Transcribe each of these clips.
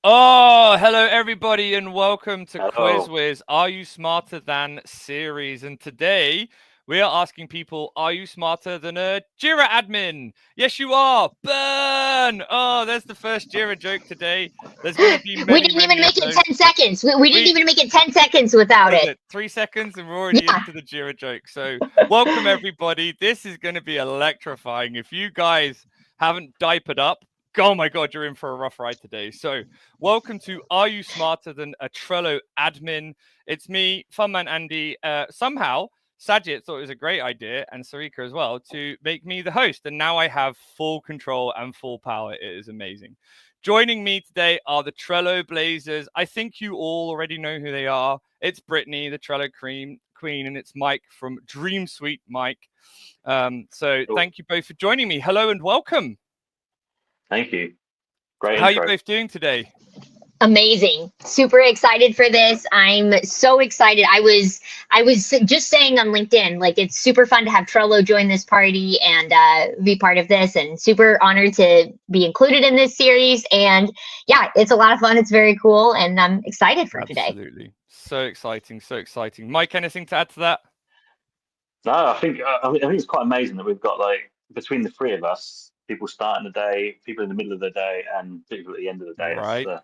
Oh, hello everybody and welcome to Quiz Hello. Whiz. Are you smarter than series? And today we are asking people, are you smarter than a Jira admin? Yes, you are. Burn! Oh, there's the first Jira joke today. There's going to be We many, didn't even many of make it those. 10 seconds. We didn't We, even make it 10 seconds without was it. it 3 seconds and we're already Yeah. into the Jira joke. So welcome everybody. This is going to be electrifying. If you guys haven't diapered up, oh my God, you're in for a rough ride today. So welcome to Are You Smarter Than a Trello Admin? It's me, Funman Andy. Somehow, Sajid thought it was a great idea, and Sarika as well, to make me the host. And now I have full control and full power. It is amazing. Joining me today are the Trello Blazers. I think you all already know who they are. It's Brittany, the Trello Queen, and it's Mike from Dream Suite Mike. So Cool. thank you both for joining me. Hello and welcome. Thank you. Great How are you intro. both doing today? Amazing. Super excited for this. I'm so excited. I was just saying on LinkedIn, like it's super fun to have Trello join this party and be part of this, and super honored to be included in this series. And yeah, it's a lot of fun. It's very cool, and I'm excited for today. Absolutely. So exciting, so exciting. Mike, anything to add to that? No, I think it's quite amazing that we've got like between the three of us, people starting the day, people in the middle of the day, and people at the end of the day. Right. We're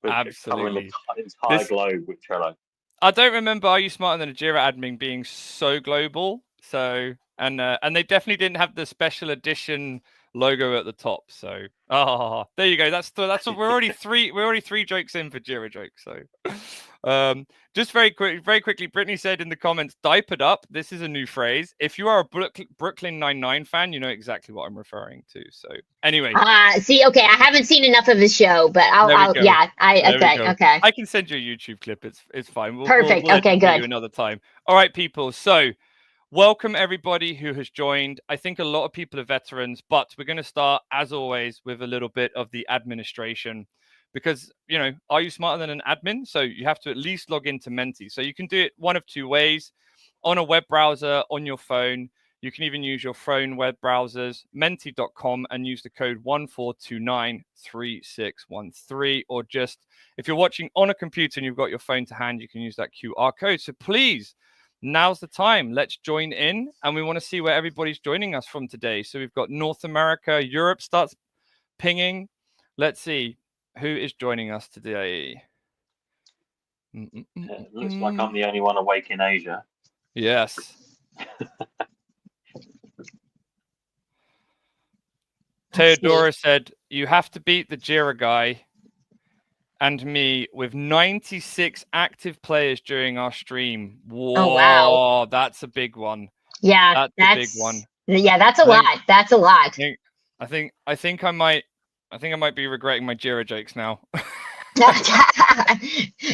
covering the Absolutely. entire globe with Trello. I don't remember Are You Smarter Than a Jira Admin being so global. So and they definitely didn't have the special edition logo at the top. So there you go. That's we're already three jokes in for Jira jokes. So just very quickly, Brittany said in the comments, diapered up. This is a new phrase. If you are a Brooklyn Nine-Nine fan, you know exactly what I'm referring to. So anyway. See, okay, I haven't seen enough of the show, but okay. I can send you a YouTube clip. It's fine. Perfect. We'll Okay, educate you good. another time. All right, people. So welcome everybody who has joined. I think a lot of people are veterans, but we're going to start, as always, with a little bit of the administration. Because, are you smarter than an admin? So you have to at least log into Menti. So you can do it one of two ways: on a web browser, on your phone. You can even use your phone web browsers, menti.com, and use the code 14293613. Or just, if you're watching on a computer and you've got your phone to hand, you can use that QR code. So please, now's the time. Let's join in. And we want to see where everybody's joining us from today. So we've got North America, Europe starts pinging. Let's see who is joining us today. It looks like I'm the only one awake in Asia. Yes. Theodora said, you have to beat the Jira guy and me with 96 active players during our stream. Whoa, Oh, wow. That's a big one. Yeah, that's a big one. Yeah, that's a lot. That's a lot. I think I might be regretting my Jira jokes now.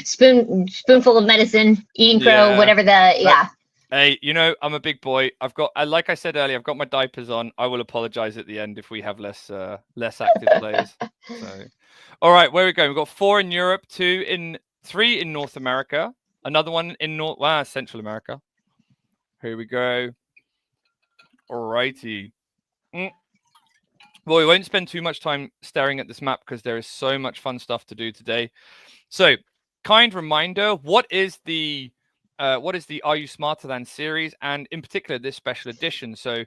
Spoonful of medicine, eating crow, whatever yeah. Hey, I'm a big boy. like I said earlier, I've got my diapers on. I will apologize at the end if we have less active players. So, all right, where are we going? We've got 4 in Europe, 3 in North America, another one in Central America. Here we go. All righty. Well, we won't spend too much time staring at this map because there is so much fun stuff to do today. So, kind reminder, what is the Are You Smarter Than series, and in particular this special edition? So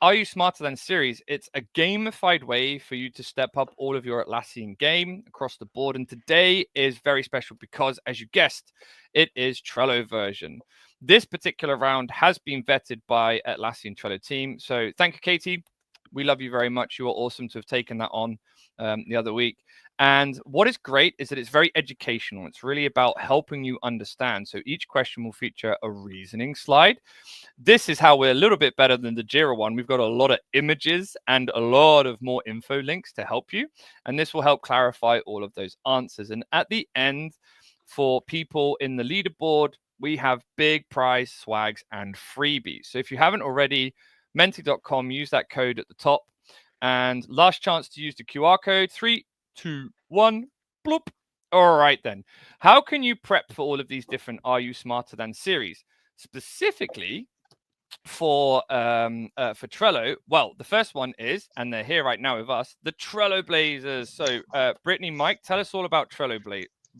Are You Smarter Than series, it's a gamified way for you to step up all of your Atlassian game across the board, and today is very special because, as you guessed, it is Trello version. This particular round has been vetted by Atlassian Trello team, so thank you, Katie. We love you very much. You are awesome to have taken that on the other week. And what is great is that it's very educational. It's really about helping you understand. So each question will feature a reasoning slide. This is how we're a little bit better than the Jira one. We've got a lot of images and a lot of more info links to help you. And this will help clarify all of those answers. And at the end, for people in the leaderboard, we have big prize swags and freebies. So if you haven't already, menti.com, use that code at the top. And last chance to use the QR code. 3, 2, 1, bloop. All right, then. How can you prep for all of these different Are You Smarter Than series? Specifically, for Trello, well, the first one is, and they're here right now with us, the Trello Blazers. So, Brittany, Mike, tell us all about Trello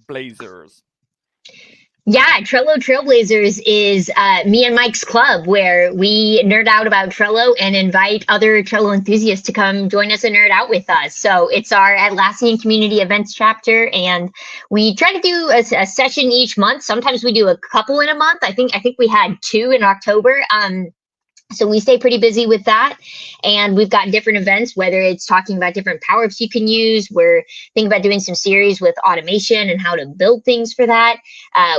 Blazers. Yeah, Trello Trailblazers is me and Mike's club where we nerd out about Trello and invite other Trello enthusiasts to come join us and nerd out with us. So it's our Atlassian community events chapter, and we try to do a session each month. Sometimes we do a couple in a month. I think we had 2 in October. So we stay pretty busy with that, and we've got different events, whether it's talking about different power-ups you can use. We're thinking about doing some series with automation and how to build things for that.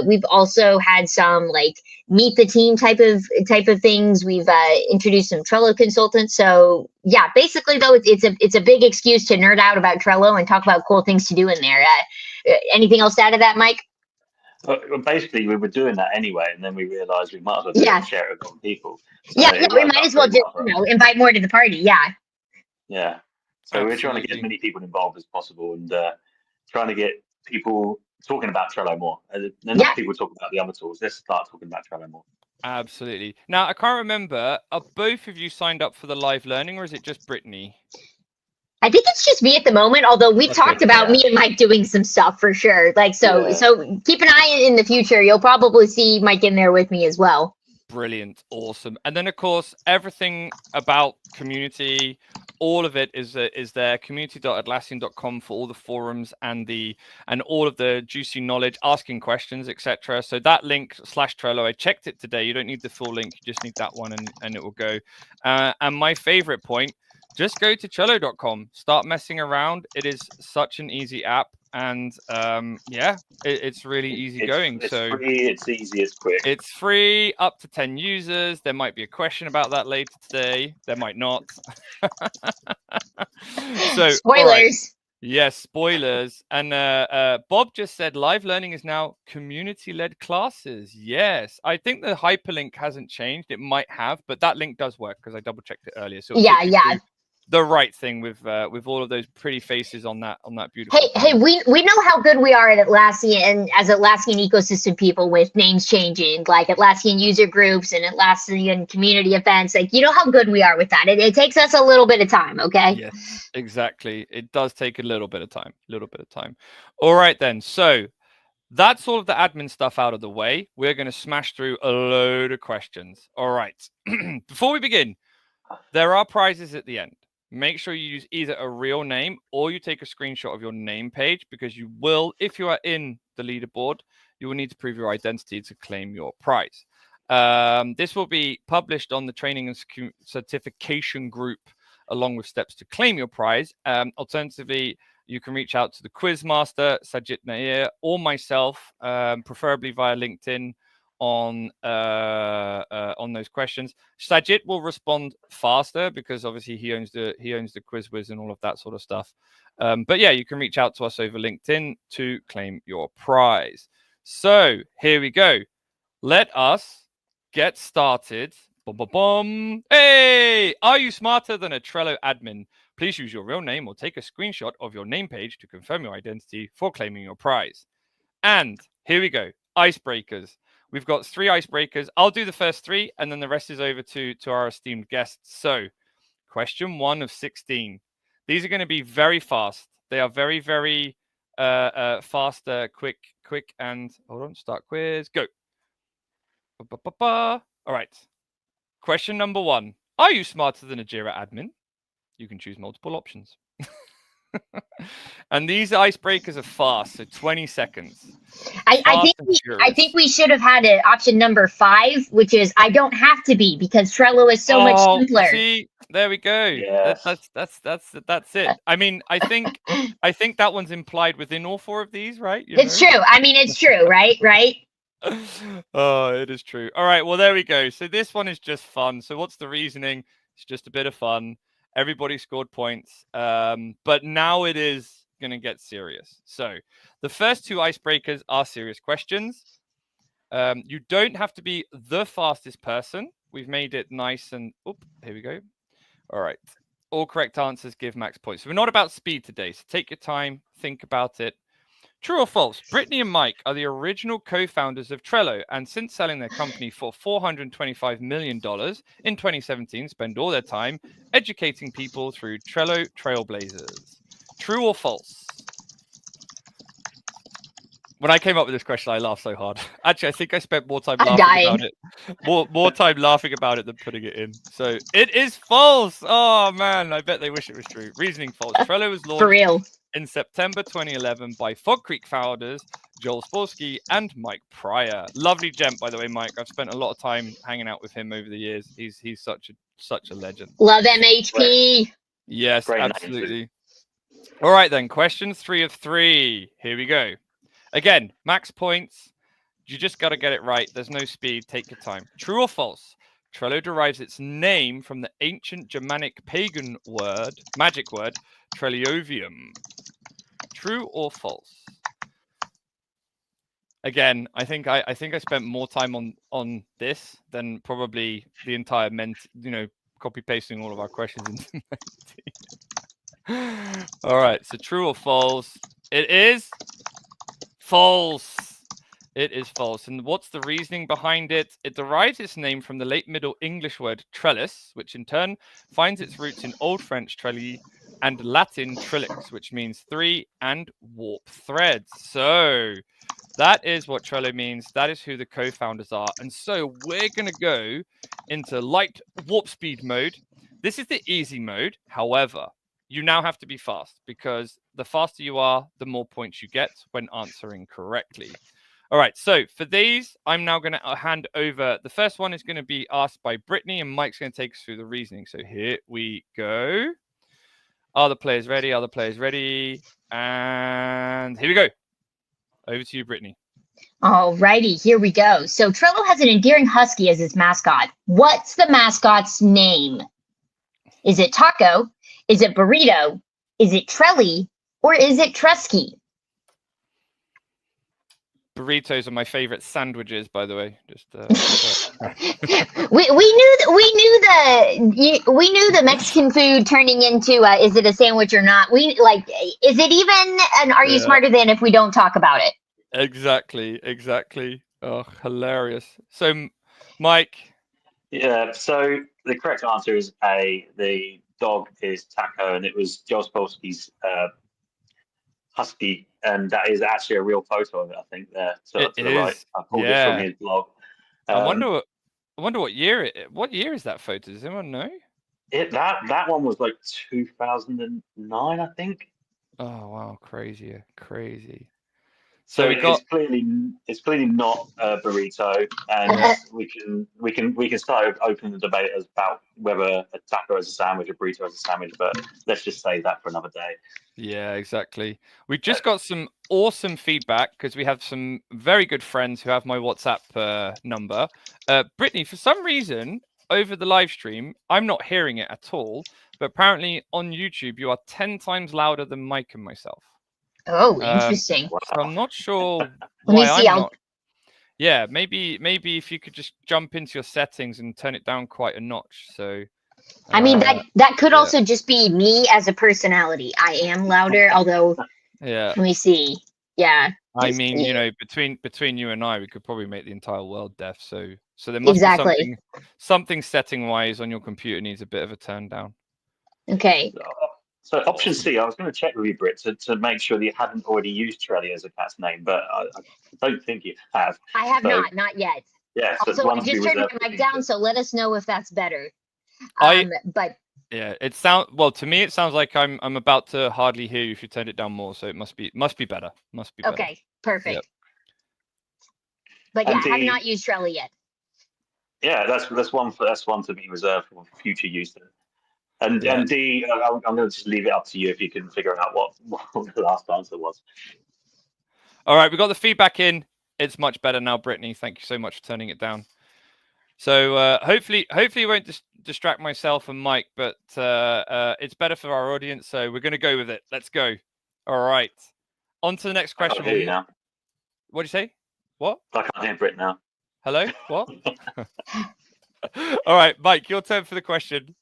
We've also had some like meet the team type of things. We've introduced some Trello consultants. So yeah, basically though, it's a big excuse to nerd out about Trello and talk about cool things to do in there. Anything else to add to that, Mike? Well, basically, we were doing that anyway, and then we realised we might as well do it and share it with other people. So we might as well just invite more to the party. Yeah. Yeah. So Absolutely. we're trying to get as many people involved as possible, and trying to get people talking about Trello more. Enough people talk about the other tools. Let's start talking about Trello more. Absolutely. Now, I can't remember, are both of you signed up for the live learning, or is it just Brittany? I think it's just me at the moment, although we talked about me and Mike doing some stuff for sure. Like, so keep an eye in the future. You'll probably see Mike in there with me as well. Brilliant. Awesome. And then, of course, everything about community, all of it is there, community.atlassian.com, for all the forums and all of the juicy knowledge, asking questions, etc. So that link /Trello, I checked it today. You don't need the full link. You just need that one, and it will go. And my favorite point, just go to Trello.com, start messing around. It is such an easy app, and it's really easy going. It's free, it's easy, it's quick. It's free, up to 10 users. There might be a question about that later today. There might not. So spoilers. Right. Yes, spoilers. And Bob just said live learning is now community-led classes. Yes, I think the hyperlink hasn't changed. It might have, but that link does work because I double-checked it earlier. So yeah. The right thing with all of those pretty faces on that beautiful. Hey, we know how good we are at Atlassian and as Atlassian ecosystem people with names changing, like Atlassian user groups and Atlassian community events. Like, you know how good we are with that. It takes us a little bit of time, okay? Yes, exactly. It does take a little bit of time. All right then. So that's all of the admin stuff out of the way. We're going to smash through a load of questions. All right. Before we begin, there are prizes at the end. Make sure you use either a real name or you take a screenshot of your name page, because you will, if you are in the leaderboard, you will need to prove your identity to claim your prize. This will be published on the training and certification group along with steps to claim your prize. Alternatively, you can reach out to the quiz master, Sajid Nair, or myself, preferably via LinkedIn, on those questions. Sajid will respond faster because obviously he owns the quiz whiz and all of that sort of stuff. But yeah, you can reach out to us over LinkedIn to claim your prize. So here we go. Let us get started. Hey, are you smarter than a Trello admin? Please use your real name or take a screenshot of your name page to confirm your identity for claiming your prize. And here we go. Icebreakers. We've got 3 icebreakers. I'll do the first 3, and then the rest is over to our esteemed guests. So, question 1 of 16. These are going to be very fast. They are very, very fast, quick, and hold on. Start quiz. Go. All right. Question number 1. Are you smarter than a Jira admin? You can choose multiple options. And these icebreakers are fast, so 20 seconds. I think we should have had an option number 5, which is I don't have to be, because Trello is so much simpler. See, there we go. Yes. That's it. I mean, I think that one's implied within all 4 of these, right? It's true. I mean, it's true, right? Oh, it is true. All right, well, there we go. So this one is just fun. So what's the reasoning? It's just a bit of fun. Everybody scored points, but now it is going to get serious. So the first 2 icebreakers are serious questions. You don't have to be the fastest person. We've made it nice and... here we go. All right. All correct answers give max points. So we're not about speed today. So take your time, think about it. True or false? Brittany and Mike are the original co-founders of Trello, and since selling their company for $425 million in 2017, spend all their time educating people through Trello Trailblazers. True or false? When I came up with this question, I laughed so hard. Actually, I think I spent more time laughing about it, more time laughing about it than putting it in. So it is false. Oh man, I bet they wish it was true. Reasoning false. Trello was For launched real. in September 2011 by Fog Creek founders Joel Sporsky and Mike Pryor. Lovely gent, by the way, Mike. I've spent a lot of time hanging out with him over the years. He's such a legend. Love MHP. Yes, Great name, absolutely. All right then, question 3 of 3. Here we go. Again, max points. You just got to get it right. There's no speed. Take your time. True or false? Trello derives its name from the ancient Germanic pagan word, magic word, Trelliovium. True or false? Again, I think I spent more time on this than probably the entire copy pasting all of our questions into Menti. All right, so true or false? It is false. It is false. And what's the reasoning behind it? It derives its name from the late Middle English word trellis, which in turn finds its roots in Old French trelli and Latin trillix, which means 3 and warp threads. So that is what Trello means. That is who the co-founders are. And so we're going to go into light warp speed mode. This is the easy mode. However, you now have to be fast, because the faster you are, the more points you get when answering correctly. All right, so for these, I'm now going to hand over. The first one is going to be asked by Brittany, and Mike's going to take us through the reasoning. So here we go. Are the players ready? Are the players ready? And here we go. Over to you, Brittany. Alrighty, here we go. So Trello has an endearing husky as its mascot. What's the mascot's name? Is it Taco? Is it Burrito? Is it Trelly? Or is it Tresky? Burritos are my favorite sandwiches, by the way. Just we knew the Mexican food turning into is it a sandwich or not? Is it even an Are You Smarter Than if we don't talk about it? Exactly. Oh, hilarious. So, Mike. Yeah. So the correct answer is A. The dog is Taco, and it was Joel Spolsky's husky, and that is actually a real photo of it. I think there to the right. I pulled it from his blog. I wonder what year What year is that photo? Does anyone know? That one was like 2009, I think. Oh wow, crazy. So it's clearly not a burrito, and we can start opening the debate about whether a taco is a sandwich, a burrito is a sandwich, but let's just save that for another day. Yeah, exactly. We just got some awesome feedback because we have some very good friends who have my WhatsApp number. Brittany, for some reason, over the live stream, I'm not hearing it at all, but apparently on YouTube, you are 10 times louder than Mike and myself. Oh, interesting. So I'm not sure Let me why see. I'm not. Yeah, maybe if you could just jump into your settings and turn it down quite a notch. So I mean that could also just be me as a personality. I am louder, although let me see. Yeah. I mean, between you and I, we could probably make the entire world deaf. So there must be something setting wise on your computer needs a bit of a turn down. Okay. So option C, I was going to check with you, Britt, to make sure that you hadn't already used Trelly as a cat's name, but I don't think you have. I have not yet. Yeah, so also, I just turned my mic down, so let us know if that's better. But yeah, to me it sounds like I'm about to hardly hear you if you turned it down more, so it must be better. Okay, perfect. Yep. But yeah, I have not used Trello yet. Yeah, that's one to be reserved for future use. And D, I'm going to just leave it up to you if you can figure out what the last answer was. All right, we got the feedback in. It's much better now, Brittany. Thank you so much for turning it down. So hopefully it won't distract myself and Mike, but it's better for our audience. So we're going to go with it. Let's go. All right. On to the next question. I can't hear you now. What did you say? What? I can't hear Britt now. Hello? What? All right, Mike, your turn for the question.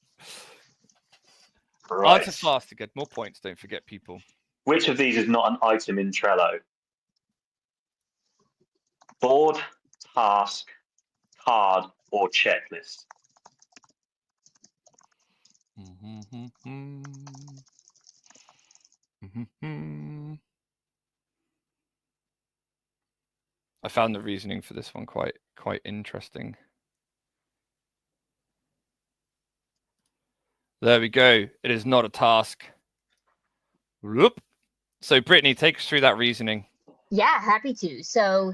Right. Answer fast to get more points. Don't forget, people. Which of these is not an item in Trello? Board, task, card, or checklist? I found the reasoning for this one quite interesting. There we go. It is not a task. Whoop. So Brittany, take us through that reasoning. Yeah, happy to. So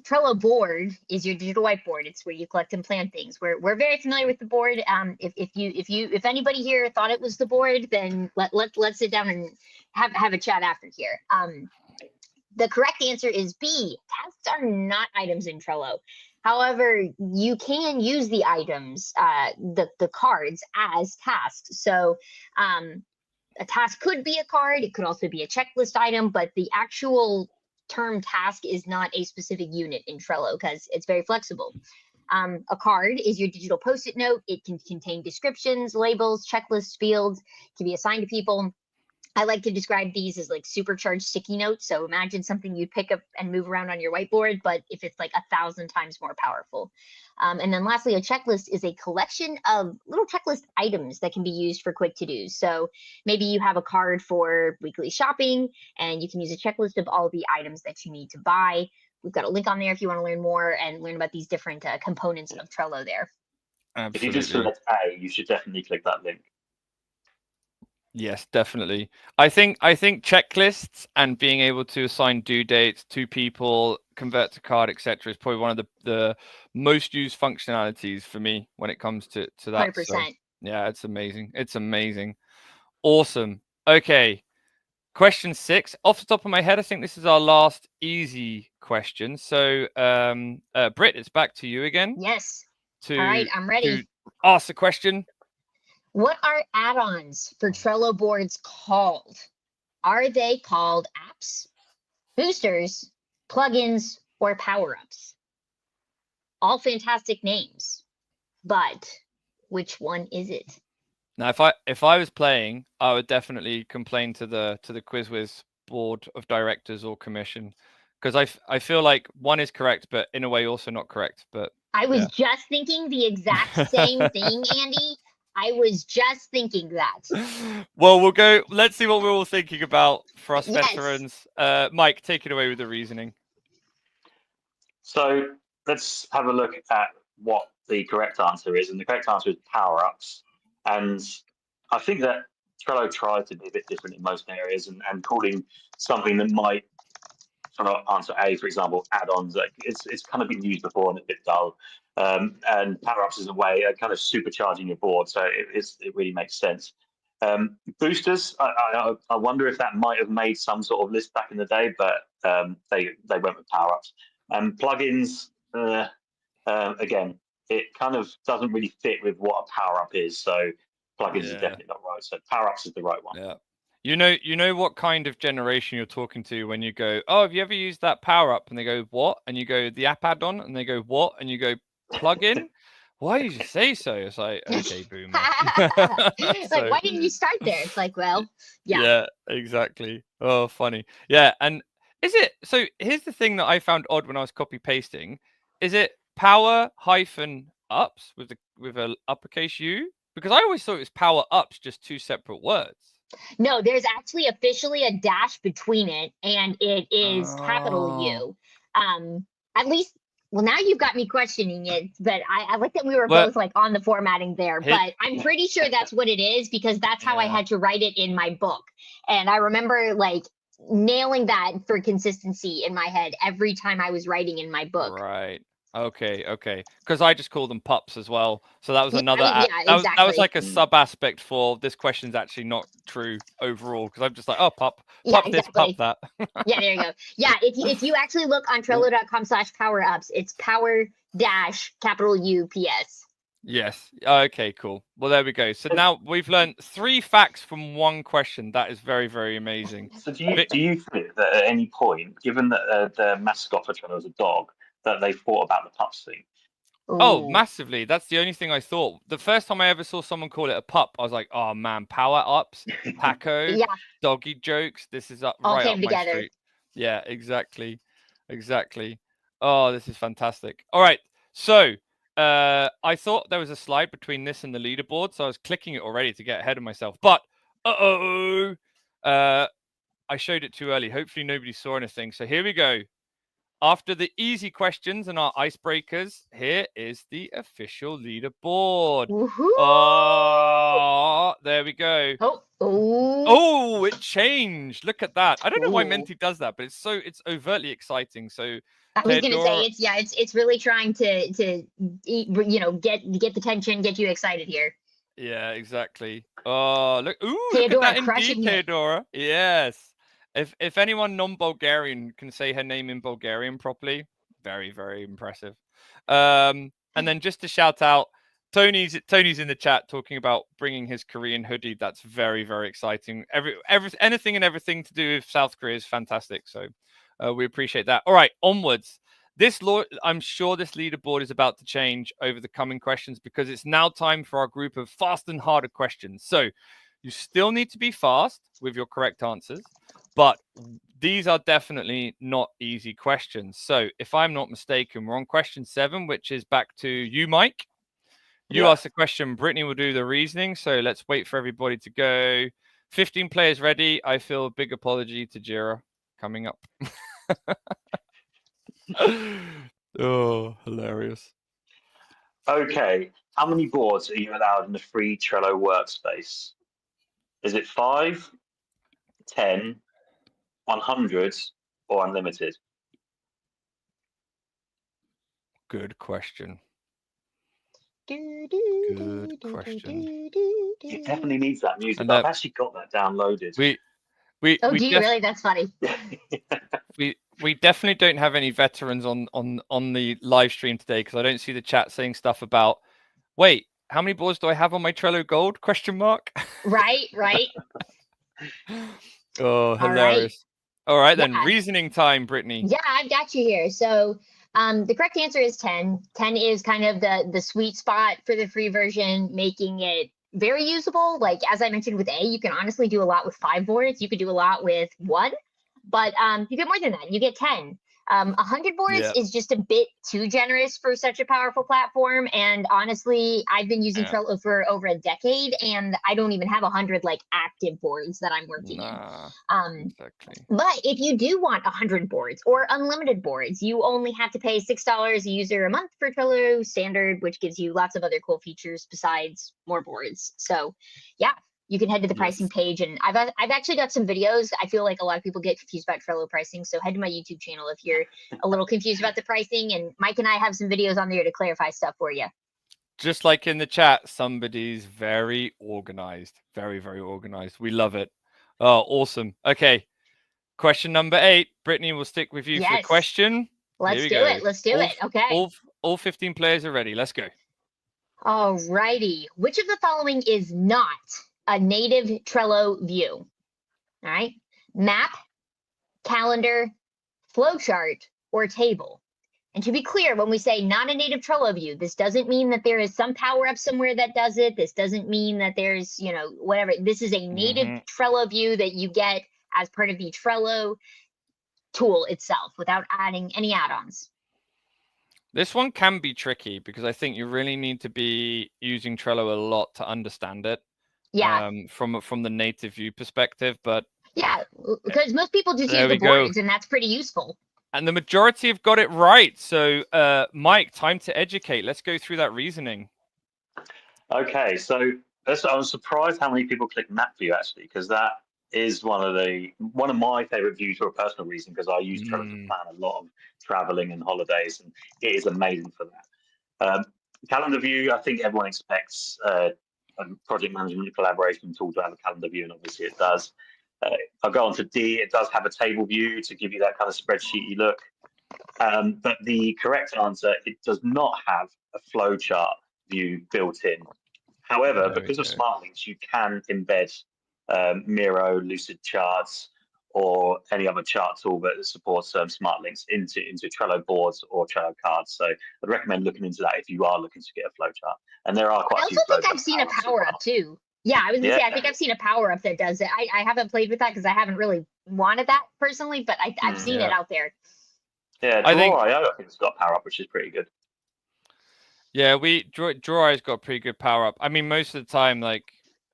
Trello board is your digital whiteboard. It's where you collect and plan things. We're very familiar with the board. If anybody here thought it was the board, then let's sit down and have a chat after here. The correct answer is B. Tasks are not items in Trello. However, you can use the items, the cards, as tasks. So a task could be a card. It could also be a checklist item, but the actual term task is not a specific unit in Trello because it's very flexible. A card is your digital post-it note. It can contain descriptions, labels, checklists, fields. It can be assigned to people. I like to describe these as like supercharged sticky notes. So imagine something you pick up and move around on your whiteboard, but if it's like 1,000 times more powerful. And then lastly, a checklist is a collection of little checklist items that can be used for quick to-dos. So maybe you have a card for weekly shopping and you can use a checklist of all the items that you need to buy. We've got a link on there if you want to learn more and learn about these different components of Trello there. Absolutely. If you just select A, you should definitely click that link. Yes, definitely. I think checklists and being able to assign due dates to people, convert to card, etc., is probably one of the most used functionalities for me when it comes to that. 100%. So, yeah, it's amazing. It's amazing. Awesome. Okay. Question 6. Off the top of my head, I think this is our last easy question. So, Britt, it's back to you again. Yes. All right, I'm ready. To ask the question. What are add-ons for Trello boards called? Are they called apps, boosters, plugins, or power-ups? All fantastic names, but which one is it? Now, if I was playing, I would definitely complain to the QuizWiz board of directors or commission, because I feel like one is correct, but in a way also not correct. But I was just thinking the exact same thing, Andy. I was just thinking that. Well, we'll go. Let's see what we're all thinking about for us veterans. Mike, take it away with the reasoning. So let's have a look at what the correct answer is. And the correct answer is power-ups. And I think that Trello tries to be a bit different in most areas and calling something that might sort of answer A, for example, add-ons. Like it's kind of been used before and it's a bit dull. And power-ups is a way of kind of supercharging your board, so it really makes sense. Boosters, I wonder if that might have made some sort of list back in the day, but they went with power-ups. Plugins, again, it kind of doesn't really fit with what a power-up is, so plugins is definitely not right. So power-ups is the right one. Yeah. You know what kind of generation you're talking to when you go, oh, have you ever used that power up? And they go, what? And you go, the app add-on, and they go, what? And you go, plug-in? Why did you say so? It's like, okay, boomer. It's like, why didn't you start there? It's like, well, yeah. Yeah, exactly. Oh, funny. Yeah, and is it so? Here's the thing that I found odd when I was copy pasting. Is it power hyphen ups with a uppercase U? Because I always thought it was power ups, just two separate words. No, there's actually officially a dash between it, and it is capital U. At least, well, now you've got me questioning it, but I like that we were both like on the formatting there, but I'm pretty sure that's what it is because that's how I had to write it in my book. And I remember like nailing that for consistency in my head every time I was writing in my book. Right. Okay. Because I just call them pups as well. So that was another. Exactly. That was like a sub aspect for this question's actually not true overall. Because I'm just like, oh, pup this, pup that. Yeah, there you go. Yeah, if you actually look on Trello.com/power-ups, it's power dash capital UPS. Yes. Okay. Cool. Well, there we go. So now we've learned 3 facts from 1 question. That is very, very amazing. So do you think that at any point, given that the mascot for Trello is a dog, that they thought about the pups thing? Oh, massively. That's the only thing I thought. The first time I ever saw someone call it a pup, I was like, oh man, power ups, Paco, doggy jokes. This is all right came up together. my street. Yeah, exactly. Oh, this is fantastic. All right. So I thought there was a slide between this and the leaderboard, so I was clicking it already to get ahead of myself. But I showed it too early. Hopefully nobody saw anything. So here we go. After the easy questions and our icebreakers, here is the official leaderboard. Woohoo! Oh, there we go. Oh, it changed. Look at that. I don't know why Menti does that, but it's overtly exciting. So I was gonna say it's really trying to get the attention, get you excited here. Yeah, exactly. Oh, look. Ooh, Theodora, look at that crushing indeed, it. Theodora. Yes. If anyone non-Bulgarian can say her name in Bulgarian properly, very, very impressive. And then just to shout out, Tony's in the chat talking about bringing his Korean hoodie. That's very, very exciting. Anything and everything to do with South Korea is fantastic. So we appreciate that. All right, onwards. I'm sure this leaderboard is about to change over the coming questions because it's now time for our group of fast and harder questions. So you still need to be fast with your correct answers, but these are definitely not easy questions. So if I'm not mistaken, we're on question 7, which is back to you, Mike. You ask the question, Brittany will do the reasoning. So let's wait for everybody to go. 15 players ready. I feel a big apology to Jira coming up. Oh, hilarious. Okay, how many boards are you allowed in the free Trello workspace? Is it 5, 10, 100, or unlimited? Good question. It definitely needs that music. I've actually got that downloaded. Do you really? That's funny. We definitely don't have any veterans on the live stream today because I don't see the chat saying stuff about, wait, how many boards do I have on my Trello Gold? ? Right. Oh, hilarious. All right, then. Reasoning time, Brittany. Yeah, I've got you here. So the correct answer is 10. 10 is kind of the sweet spot for the free version, making it very usable. Like, as I mentioned with A, you can honestly do a lot with 5 boards. You could do a lot with 1, but you get more than that. You get 10. 100 boards is just a bit too generous for such a powerful platform. And honestly, I've been using Trello for over a decade, and I don't even have 100 like active boards that I'm working in. Exactly. But if you do want 100 boards or unlimited boards, you only have to pay $6 a user a month for Trello Standard, which gives you lots of other cool features besides more boards. So yeah, you can head to the pricing page, and I've actually got some videos. I feel like a lot of people get confused about Trello pricing, so head to my YouTube channel if you're a little confused about the pricing, and Mike and I have some videos on there to clarify stuff for you. Just like in the chat, somebody's very organized. Very, very organized. We love it. Oh, awesome. Okay. Question number 8. Brittany will stick with you for the question. Let's do it. Let's do it. Okay. All 15 players are ready. Let's go. All righty. Which of the following is not a native Trello view? All right. Map, calendar, flowchart, or table. And to be clear, when we say not a native Trello view, this doesn't mean that there is some power up somewhere that does it. This doesn't mean that there's, whatever. This is a native Trello view that you get as part of the Trello tool itself without adding any add-ons. This one can be tricky because I think you really need to be using Trello a lot to understand it. Yeah. From the native view perspective, but yeah, because most people just use the boards, and that's pretty useful. And the majority have got it right. So, Mike, time to educate. Let's go through that reasoning. Okay, so I was surprised how many people click map view actually, because that is one of my favorite views for a personal reason, because I use Trello to plan a lot of traveling and holidays, and it is amazing for that. Calendar view, I think everyone expects a project management collaboration tool to have a calendar view, and obviously it does. I'll go on to D. It does have a table view to give you that kind of spreadsheety look. But the correct answer, it does not have a flowchart view built in. However, because of Smart Links, you can embed Miro, Lucid Charts, or any other chart tool that supports Smart Links into Trello boards or Trello cards. So I'd recommend looking into that if you are looking to get a flowchart. And there are quite a few. I also think I've seen a power up too. Yeah, I was gonna say, I think I've seen a power up that does it. I haven't played with that because I haven't really wanted that personally, but I've seen it out there. Yeah, I think Draw.io, I think it's got power up, which is pretty good. Yeah, Draw.io's got a pretty good power up. I mean, most of the time, like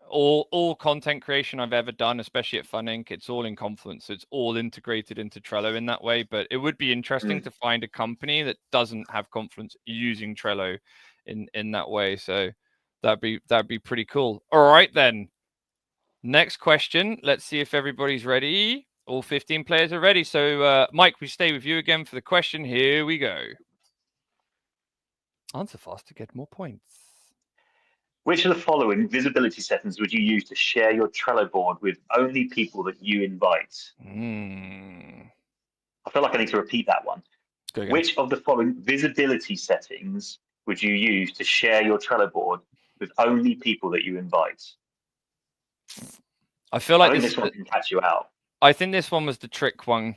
all content creation I've ever done, especially at Fun Inc., it's all in Confluence. So it's all integrated into Trello in that way. But it would be interesting to find a company that doesn't have Confluence using Trello in that way. So that'd be pretty cool. All right then. Next question. Let's see if everybody's ready. All 15 players are ready. So Mike, we stay with you again for the question. Here we go. Answer fast to get more points. Which of the following visibility settings would you use to share your Trello board with only people that you invite? I feel like I need to repeat that one. Which of the following visibility settings would you use to share your Trello board with only people that you invite? I feel like this one can catch you out. I think this one was the trick one.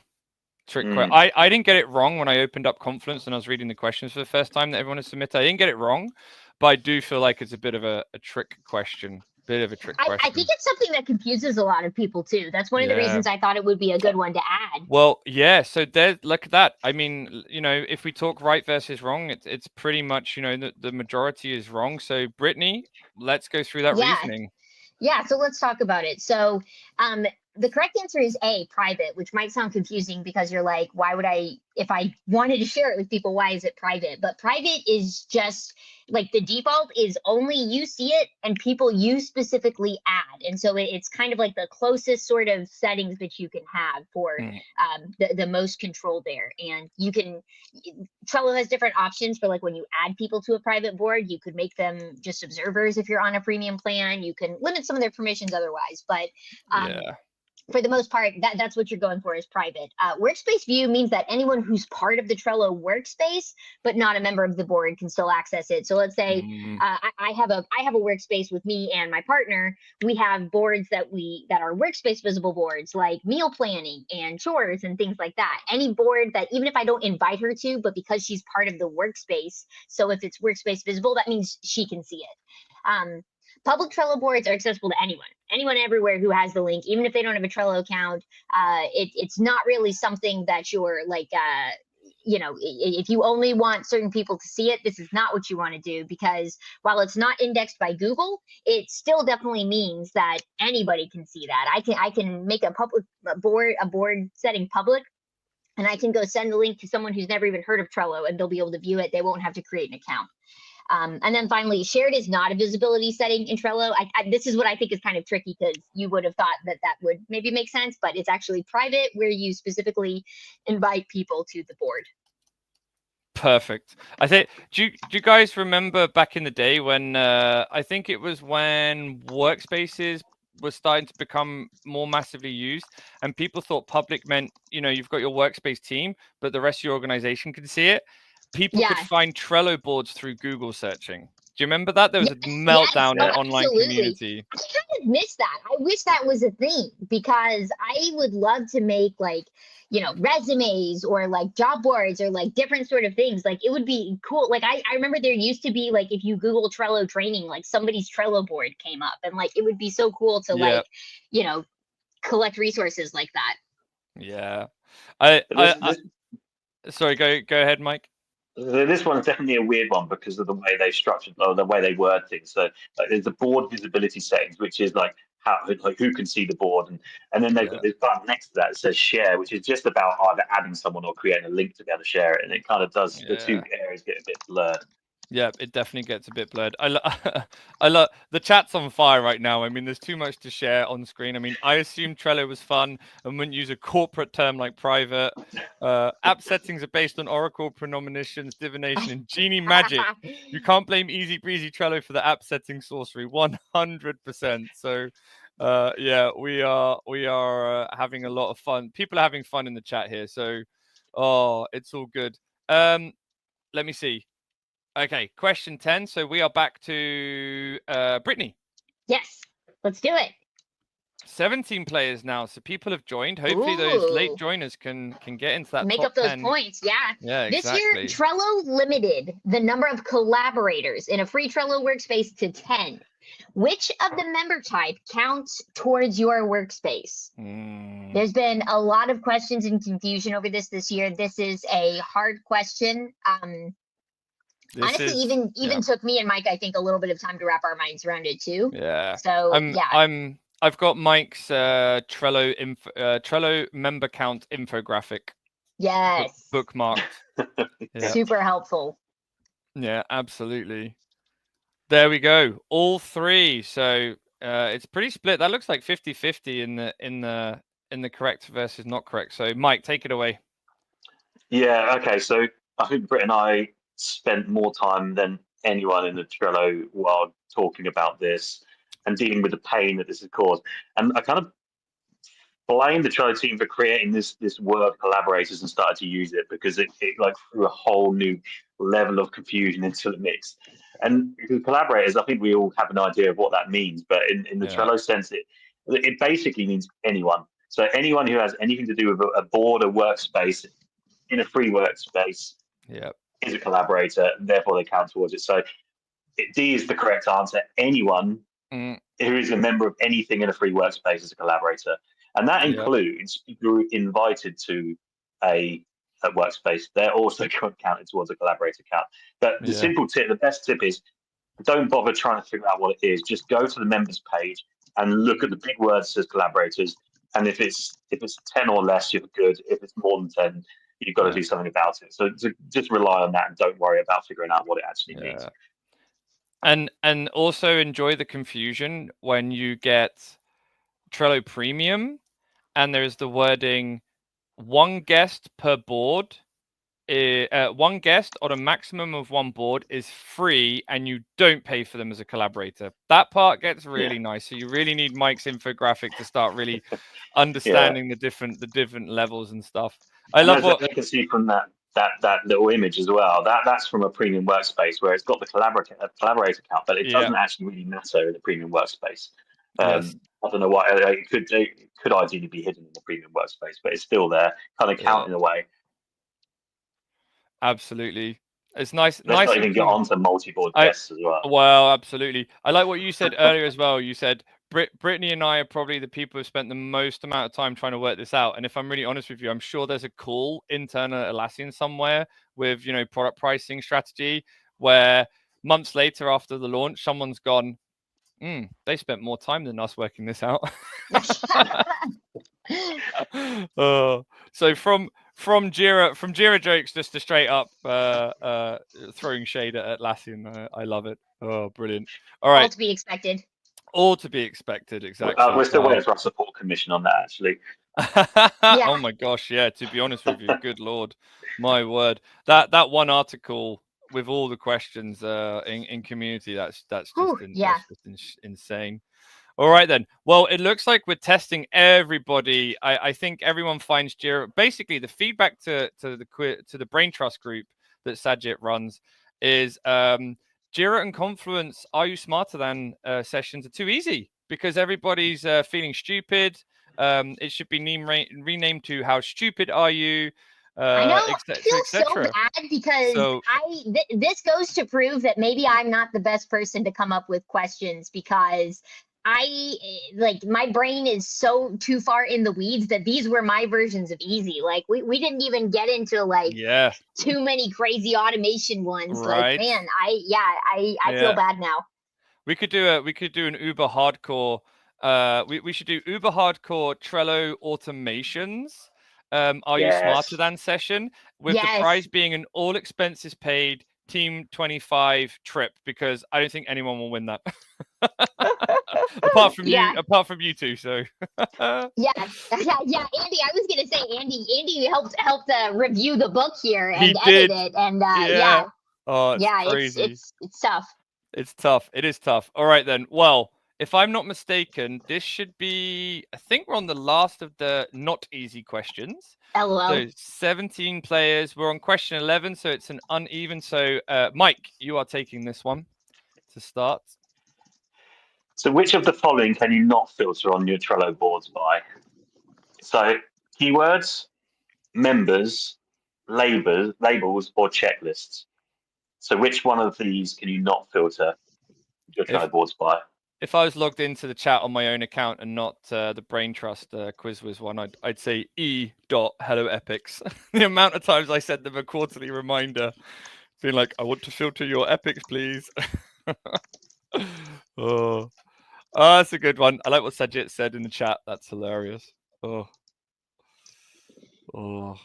I didn't get it wrong when I opened up Confluence and I was reading the questions for the first time that everyone has submitted. I didn't get it wrong, but I do feel like it's a bit of a trick question. I think it's something that confuses a lot of people too. That's one of the reasons I thought it would be a good one to add. Well, yeah. So look at that. I mean, if we talk right versus wrong, it's pretty much, the majority is wrong. So Brittany, let's go through that reasoning. Yeah, so let's talk about it. So the correct answer is A, private, which might sound confusing because you're like, why would if I wanted to share it with people, why is it private? But private is just like the default is only you see it and people you specifically add. And so it's kind of like the closest sort of settings that you can have for the most control there. And Trello has different options for like when you add people to a private board, you could make them just observers if you're on a premium plan. You can limit some of their permissions otherwise, but for the most part, that's what you're going for is private. Workspace view means that anyone who's part of the Trello workspace, but not a member of the board, can still access it. So let's say I have a workspace with me and my partner. We have boards that are workspace visible boards, like meal planning and chores and things like that. Any board that, even if I don't invite her to, but because she's part of the workspace, so if it's workspace visible, that means she can see it. Public Trello boards are accessible to anyone everywhere who has the link, even if they don't have a Trello account. It's not really something that you're like, if you only want certain people to see it, this is not what you want to do, because while it's not indexed by Google, it still definitely means that anybody can see that. I can make a board setting public, and I can go send the link to someone who's never even heard of Trello, and they'll be able to view it. They won't have to create an account. And then finally, shared is not a visibility setting in Trello. This is what I think is kind of tricky, because you would have thought that would maybe make sense, but it's actually private, where you specifically invite people to the board. Perfect. I think, do you guys remember back in the day when I think it was when workspaces was starting to become more massively used, and people thought public meant, you've got your workspace team, but the rest of your organization could see it. People could find Trello boards through Google searching. Do you remember that? There was a meltdown in online community. I kind of miss that. I wish that was a thing, because I would love to make resumes or like job boards or like different sort of things. Like it would be cool. Like I remember there used to be, like, if you Google Trello training, like somebody's Trello board came up, and like it would be so cool to collect resources like that. Yeah. Sorry, go ahead, Mike. This one's definitely a weird one because of the way they structured or the way they word things. So there's the board visibility settings, which is like who can see the board, and then they've got this button next to that that says share, which is just about either adding someone or creating a link to be able to share it, and it kind of does the two areas get a bit blurred. Yeah, it definitely gets a bit blurred. I love the chat's on fire right now. I mean, there's too much to share on screen. I mean, I assumed Trello was fun and wouldn't use a corporate term like private. App settings are based on Oracle premonitions, divination, and genie magic. You can't blame easy breezy Trello for the app setting sorcery. 100%. So, we are having a lot of fun. People are having fun in the chat here. So, it's all good. Let me see. Okay, question 10. So we are back to Brittany. Yes, let's do it. 17 players now, so people have joined. Hopefully those late joiners can get into that make top up those 10. points. Yeah, exactly. This year, Trello limited the number of collaborators in a free Trello workspace to 10. Which of the member type counts towards your workspace? There's been a lot of questions and confusion over this year. This is a hard question. Honestly, even took me and Mike, I think, a little bit of time to wrap our minds around it too. Yeah. So I've got Mike's Trello member count infographic. Yes. Bookmarked. Yeah. Super helpful. Yeah, absolutely. There we go. All three. So it's pretty split. That looks like 50-50 in the correct versus not correct. So Mike, take it away. Yeah. Okay. So I think Britt and I spent more time than anyone in the Trello world talking about this and dealing with the pain that this has caused. And I kind of blame the Trello team for creating this word collaborators and started to use it because it like threw a whole new level of confusion into the mix. And collaborators, I think we all have an idea of what that means, but in the Trello sense, it basically means anyone. So anyone who has anything to do with a board, a workspace, in a free workspace, is a collaborator, and therefore they count towards it. So D is the correct answer. Anyone who is a member of anything in a free workspace is a collaborator. And that includes people who are invited to a workspace. They're also counted towards a collaborator count. But the simple tip, the best tip is don't bother trying to figure out what it is. Just go to the members page and look at the big words that says collaborators. And if it's 10 or less, you're good. If it's more than 10, you've got to do something about it. So just rely on that and don't worry about figuring out what it actually means. And also enjoy the confusion when you get Trello Premium and there's the wording one guest per board. One guest on a maximum of one board is free and you don't pay for them as a collaborator. That part gets really nice. So you really need Mike's infographic to start really understanding the different levels and stuff. I love what you can see from that little image as well. That's from a premium workspace where it's got the collaborator count, but it doesn't actually really matter in the premium workspace. I don't know why it could ideally be hidden in the premium workspace, but it's still there, kind of counting away. Absolutely, it's nice. Let's not even get onto multi-board guests as well. Well, absolutely. I like what you said earlier as well. You said Brittany and I are probably the people who spent the most amount of time trying to work this out. And if I'm really honest with you, I'm sure there's a cool internal Atlassian somewhere with product pricing strategy where months later after the launch, someone's gone, they spent more time than us working this out. So from Jira jokes just to straight up throwing shade at Atlassian. I love it. Oh, brilliant. All right. All to be expected. All to be expected, exactly. We're still waiting for our support commission on that, actually. Oh my gosh, yeah. To be honest with you, good lord, my word. That one article with all the questions in community, that's just insane. All right then. Well, it looks like we're testing everybody. I think everyone finds Jira. Basically, the feedback to the Brain Trust group that Sajid runs is Jira and Confluence Are You Smarter Than sessions are too easy because everybody's feeling stupid. It should be renamed to How Stupid Are You? I know. I feel so bad because this goes to prove that maybe I'm not the best person to come up with questions because my brain is so too far in the weeds that these were my versions of easy. Like we didn't even get into too many crazy automation ones. Right. Like, man, I feel bad now. We could do an uber hardcore. We should do uber hardcore Trello automations. Are you smarter than session with the prize being an all expenses paid Team 25 trip because I don't think anyone will win that. apart from you two. So yeah, Andy. I was gonna say Andy helped review the book here and edit it, and Oh, it's crazy. It's tough. It's tough. It is tough. All right then. Well, if I'm not mistaken, this should be. I think we're on the last of the not easy questions. LOL. So 17 players. We're on question 11, so it's an uneven. So, Mike, you are taking this one to start. So, which of the following can you not filter on your Trello boards by? So, keywords, members, labels, or checklists. So, which one of these can you not filter your Trello boards by? if I was logged into the chat on my own account and not the Brain Trust QuizWiz one, I'd say hello epics. The amount of times I sent them a quarterly reminder, being like, I want to filter your epics, please. Oh, that's a good one. I like what Sajit said in the chat. That's hilarious. Oh. All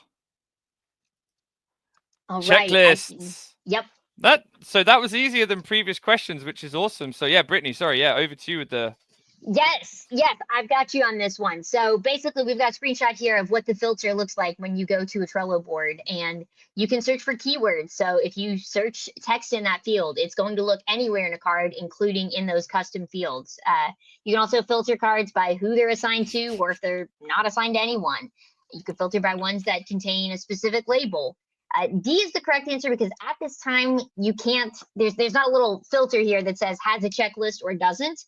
Checklists. right. Yep. That was easier than previous questions, which is awesome. So yeah, Brittany, sorry, yeah, over to you with the. Yes, I've got you on this one. So basically, we've got a screenshot here of what the filter looks like when you go to a Trello board, and you can search for keywords. So if you search text in that field, it's going to look anywhere in a card, including in those custom fields. You can also filter cards by who they're assigned to, or if they're not assigned to anyone. You can filter by ones that contain a specific label. D is the correct answer because at this time you can't. There's not a little filter here that says has a checklist or doesn't.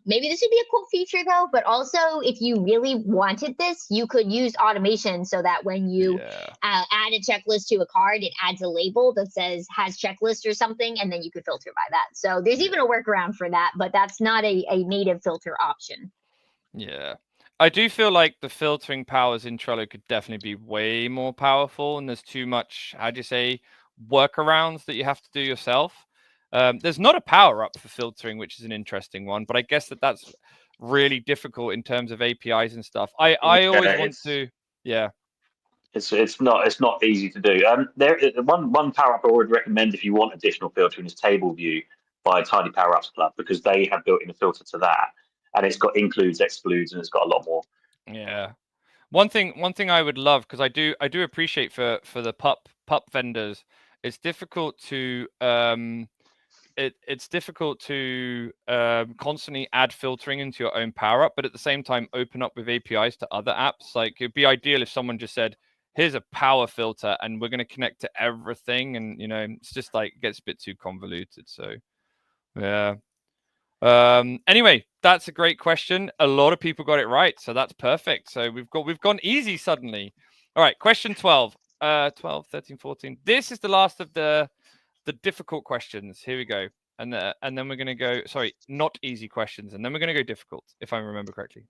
Maybe this would be a cool feature though, but also if you really wanted this, you could use automation so that when you add a checklist to a card, it adds a label that says has checklist or something, and then you could filter by that. So there's even a workaround for that, but that's not a native filter option. Yeah. I do feel like the filtering powers in Trello could definitely be way more powerful, and there's too much, how do you say, workarounds that you have to do yourself. There's not a power up for filtering, which is an interesting one, but I guess that's really difficult in terms of APIs and stuff. I always want to, It's not easy to do. One power up I would recommend if you want additional filtering is Table View by Tidy Power Ups Club, because they have built in a filter to that, and it's got includes, excludes, and it's got a lot more. Yeah. One thing I would love, because I do appreciate for the pup vendors, it's difficult to it's difficult to constantly add filtering into your own power up, but at the same time open up with APIs to other apps. Like it'd be ideal if someone just said, here's a power filter and we're going to connect to everything, and it's just like it gets a bit too convoluted. So yeah. Anyway, that's a great question. A lot of people got it right, so that's perfect. So we've gone easy suddenly. All right, question 12. 12, 13, 14. This is the last of the difficult questions. Here we go. And then we're going to go, sorry, not easy questions, and then we're going to go difficult, if I remember correctly.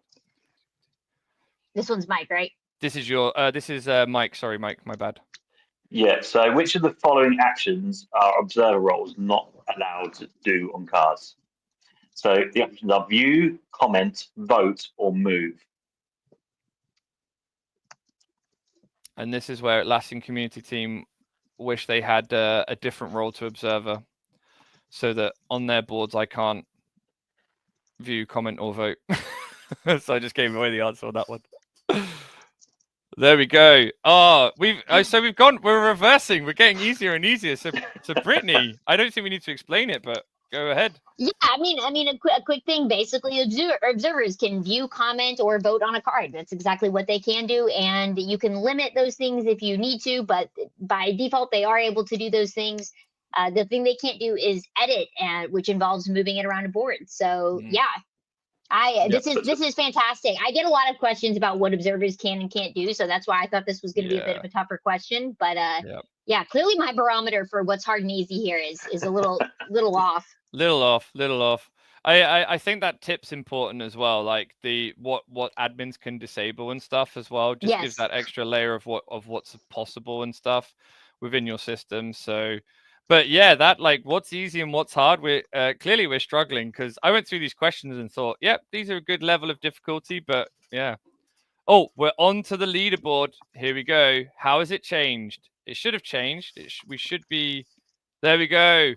This one's Mike, right? This is Mike. Sorry, Mike, my bad. Yeah, so which of the following actions are observer roles not allowed to do on cards? So the options are view, comment, vote, or move. And this is where Atlassian community team wish they had a different role to observer, so that on their boards I can't view, comment, or vote. So I just gave away the answer on that one. There we go. Oh, we're reversing. We're getting easier and easier. So Brittany, I don't think we need to explain it, but go ahead. Yeah, I mean, a quick thing. Basically, observers can view, comment, or vote on a card. That's exactly what they can do, and you can limit those things if you need to. But by default, they are able to do those things. The thing they can't do is edit, which involves moving it around a board. So yeah, this is fantastic. I get a lot of questions about what observers can and can't do, so that's why I thought this was going to be a bit of a tougher question. But yeah, clearly my barometer for what's hard and easy here is a little off. Little off. I think that tip's important as well. Like what admins can disable and stuff as well. Just gives that extra layer of what's possible and stuff within your system. So, but yeah, that like what's easy and what's hard. We're clearly we're struggling, because I went through these questions and thought, yep, these are a good level of difficulty. But yeah. Oh, we're on to the leaderboard. Here we go. How has it changed? It should have changed. We should be. There we go.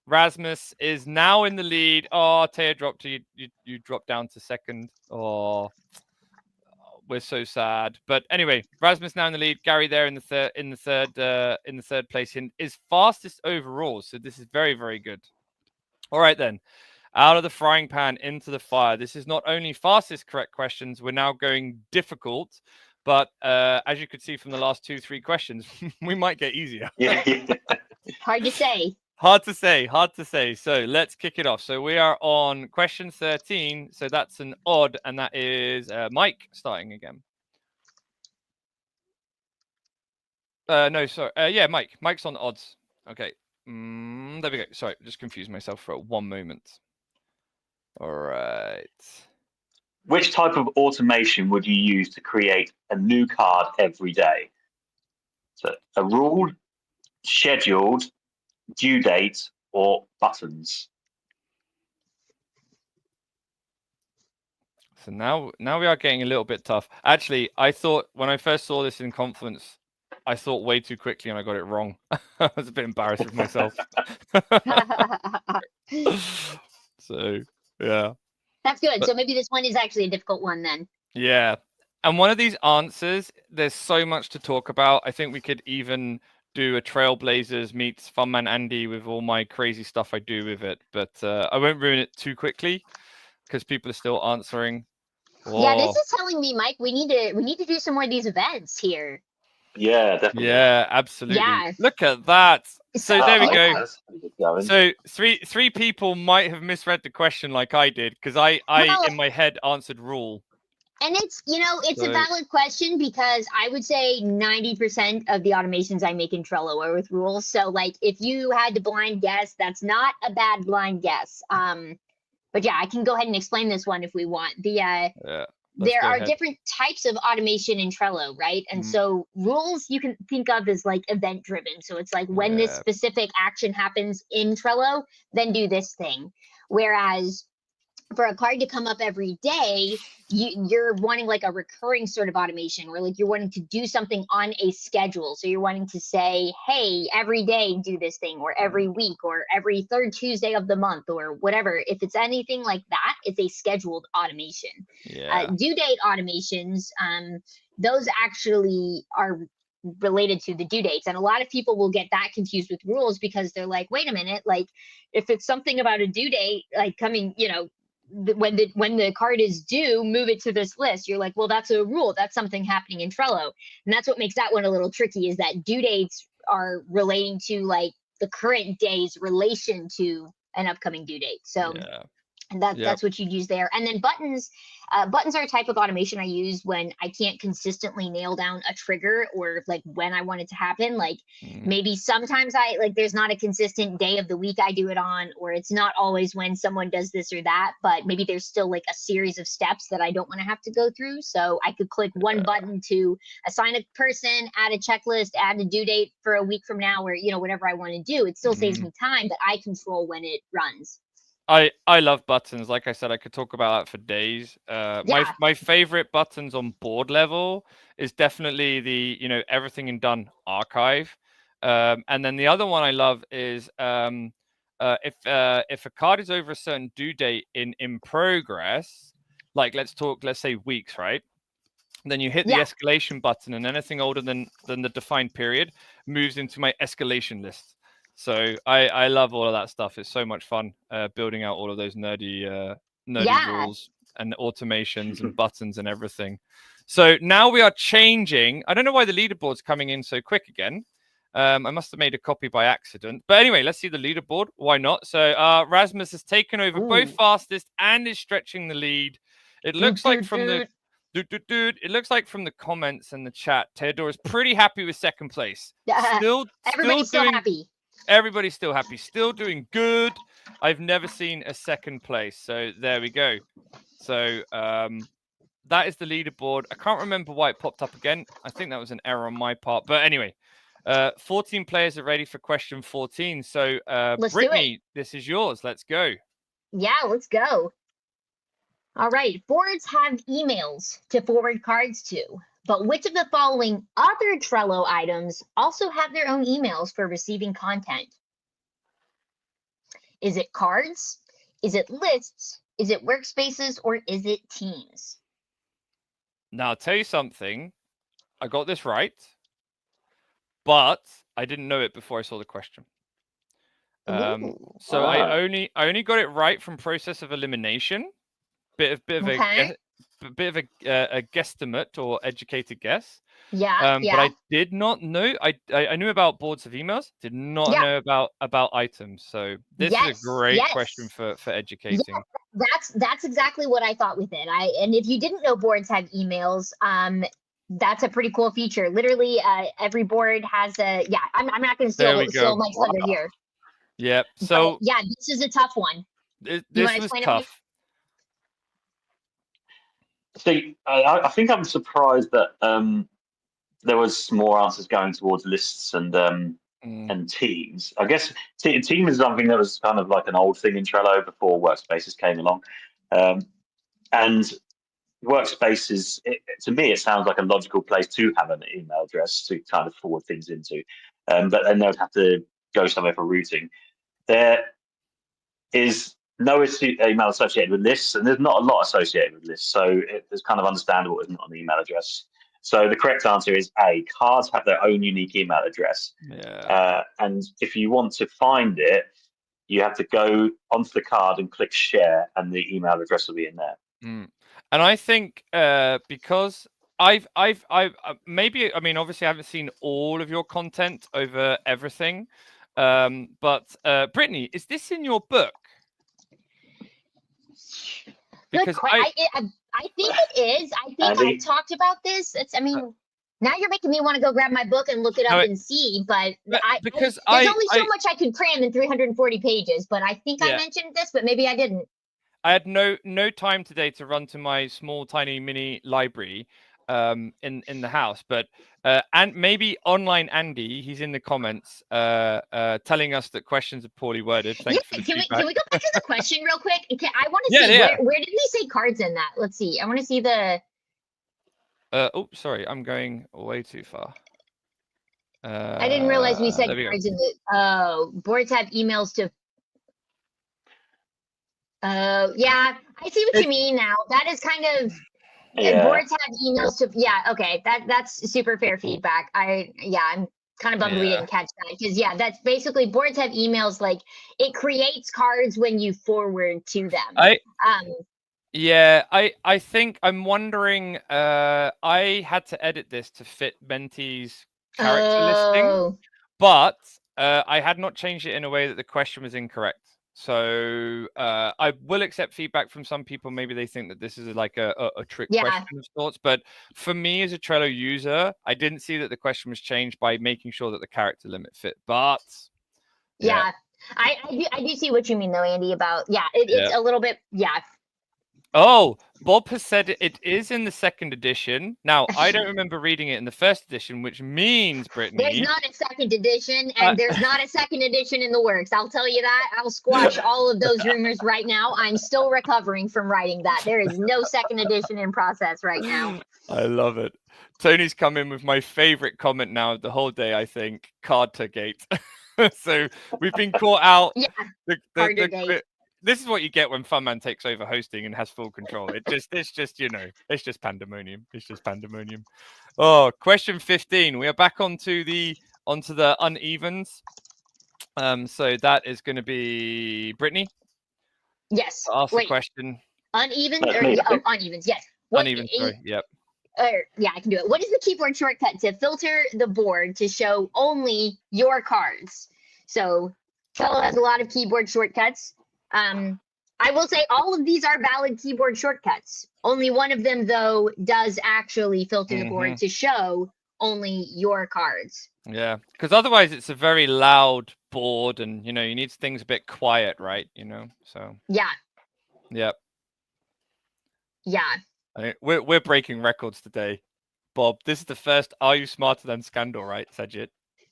Rasmus is now in the lead. Oh, Taya dropped to you dropped down to second. Oh, we're so sad. But anyway, Rasmus now in the lead. Gary there in the third place and is fastest overall. So this is very, very good. All right then. Out of the frying pan into the fire. This is not only fastest correct questions, we're now going difficult. But as you could see from the last 2-3 questions, we might get easier. Hard to say. Hard to say. So let's kick it off. So we are on question 13. So that's an odd, and that is Mike starting again. No, sorry. Yeah, Mike. Mike's on odds. Okay. There we go. Sorry, just confused myself for one moment. All right. Which type of automation would you use to create a new card every day? So a rule, scheduled, due date, or buttons? So now we are getting a little bit tough. Actually, I thought when I first saw this in conference, I thought way too quickly and I got it wrong. I was a bit embarrassed with myself. So yeah. That's good. But, so maybe this one is actually a difficult one then. Yeah. And one of these answers, there's so much to talk about. I think we could even do a Trailblazers meets Funman Andy with all my crazy stuff I do with it. But I won't ruin it too quickly because people are still answering. Yeah, this is telling me, Mike, we need to do some more of these events here. Yeah, definitely. Yeah, absolutely. Yeah. Look at that. So there we go. Go. So three people might have misread the question like I did because I in my head answered rule. And it's a valid question because I would say 90% of the automations I make in Trello are with rules. So like if you had to blind guess, that's not a bad blind guess. But yeah, I can go ahead and explain this one if we want. There are different types of automation in Trello, right? And so rules you can think of as like event driven. So it's like when this specific action happens in Trello, then do this thing. Whereas for a card to come up every day, you're wanting like a recurring sort of automation where like you're wanting to do something on a schedule. So you're wanting to say, hey, every day do this thing, or every week, or every third Tuesday of the month, or whatever. If it's anything like that, it's a scheduled automation. Due date automations, those actually are related to the due dates. And a lot of people will get that confused with rules because they're like, wait a minute, like if it's something about a due date, like coming, when the card is due, move it to this list. You're like, well, that's a rule. That's something happening in Trello. And that's what makes that one a little tricky, is that due dates are relating to like the current day's relation to an upcoming due date. So and that's what you'd use there. And then buttons are a type of automation I use when I can't consistently nail down a trigger or like when I want it to happen. Like maybe sometimes there's not a consistent day of the week I do it on, or it's not always when someone does this or that, but maybe there's still like a series of steps that I don't want to have to go through. So I could click one button to assign a person, add a checklist, add a due date for a week from now, or whatever I want to do. It still saves me time, but I control when it runs. I love buttons. Like I said, I could talk about that for days. My favorite buttons on board level is definitely the everything in done archive, and then the other one I love is if a card is over a certain due date in progress, like let's say weeks, right? Then you hit the escalation button, and anything older than the defined period moves into my escalation list. So I love all of that stuff. It's so much fun building out all of those nerdy rules and automations and buttons and everything. So now we are changing. I don't know why the leaderboard's coming in so quick again. I must have made a copy by accident. But anyway, let's see the leaderboard. Why not? So Rasmus has taken over both fastest and is stretching the lead. It looks like from the it looks like from the comments and the chat, Theodore is pretty happy with second place. Everybody's still happy. Everybody's still happy. Still doing good. I've never seen a second place. So there we go. So that is the leaderboard. I can't remember why it popped up again. I think that was an error on my part. But anyway, 14 players are ready for question 14. So Brittany, this is yours. Let's go. Yeah, let's go. All right. Boards have emails to forward cards to. But which of the following other Trello items also have their own emails for receiving content? Is it cards? Is it lists? Is it workspaces? Or is it teams? Now, I'll tell you something. I got this right, but I didn't know it before I saw the question. So I only got it right from process of elimination. Bit of a guesstimate or educated guess. But I did not know. I knew about boards of emails. Did not know about items. So this is a great question for educating. Yeah, that's exactly what I thought with it. And if you didn't know boards have emails, that's a pretty cool feature. Literally, every board has a. Yeah, I'm not going to steal Mike's thunder here. Yep. So this is a tough one. This was tough. See, I think I'm surprised that there was more answers going towards lists and teams. I guess team is something that was kind of like an old thing in Trello before workspaces came along, and workspaces, to me, it sounds like a logical place to have an email address to kind of forward things into, but then they would have to go somewhere for routing. There is no email associated with lists, and there's not a lot associated with lists, so it's kind of understandable it's not an email address. So the correct answer is A. Cards have their own unique email address, and if you want to find it, you have to go onto the card and click share, and the email address will be in there. And I think because I've maybe, I mean, obviously I haven't seen all of your content over everything, but Brittany, is this in your book? Because I think it is. I think I talked about this. I mean, now you're making me want to go grab my book and look it up and see. But there's only so much I can cram in 340 pages. But I think I mentioned this, but maybe I didn't. I had no time today to run to my small, tiny, mini library in the house, but and maybe online Andy, he's in the comments telling us that questions are poorly worded. Thanks for the feedback. Can we go back to the question real quick? I want to see where did we say cards in that? Let's see. I want to see the. Oh, sorry, I'm going way too far. I didn't realize we said cards in the. Boards have emails to. Yeah, I see what you mean now. That is kind of. Boards have emails to okay, that's super fair feedback. I'm kind of bummed we didn't catch that, because that's basically boards have emails, like it creates cards when you forward to them. I think I'm wondering, I had to edit this to fit Menti's character listing, but I had not changed it in a way that the question was incorrect. So I will accept feedback from some people. Maybe they think that this is like a trick question of sorts. But for me as a Trello user, I didn't see that the question was changed by making sure that the character limit fit. But I do see what you mean though, Andy, about it's a little bit Oh, Bob has said it is in the second edition. Now, I don't remember reading it in the first edition, which means, Brittany... There's not a second edition, and there's not a second edition in the works. I'll tell you that. I'll squash all of those rumors right now. I'm still recovering from writing that. There is no second edition in process right now. I love it. Tony's come in with my favorite comment now of the whole day, I think. Cartergate. So we've been caught out. Cartergate. This is what you get when Funman takes over hosting and has full control. It's just pandemonium. It's just pandemonium. Oh, question 15. We are back onto the unevens. So that is going to be Brittany. Yes. Ask the question. Unevens or unevens? Yes. Unevens. Sorry. Yep. I can do it. What is the keyboard shortcut to filter the board to show only your cards? So Trello has a lot of keyboard shortcuts. I will say all of these are valid keyboard shortcuts. Only one of them, though, does actually filter the board to show only your cards. Yeah, because otherwise it's a very loud board, and you need things a bit quiet, right? So yeah. Yep. Yeah. We're breaking records today, Bob. This is the first Are You Smarter Than scandal, right, Sajid?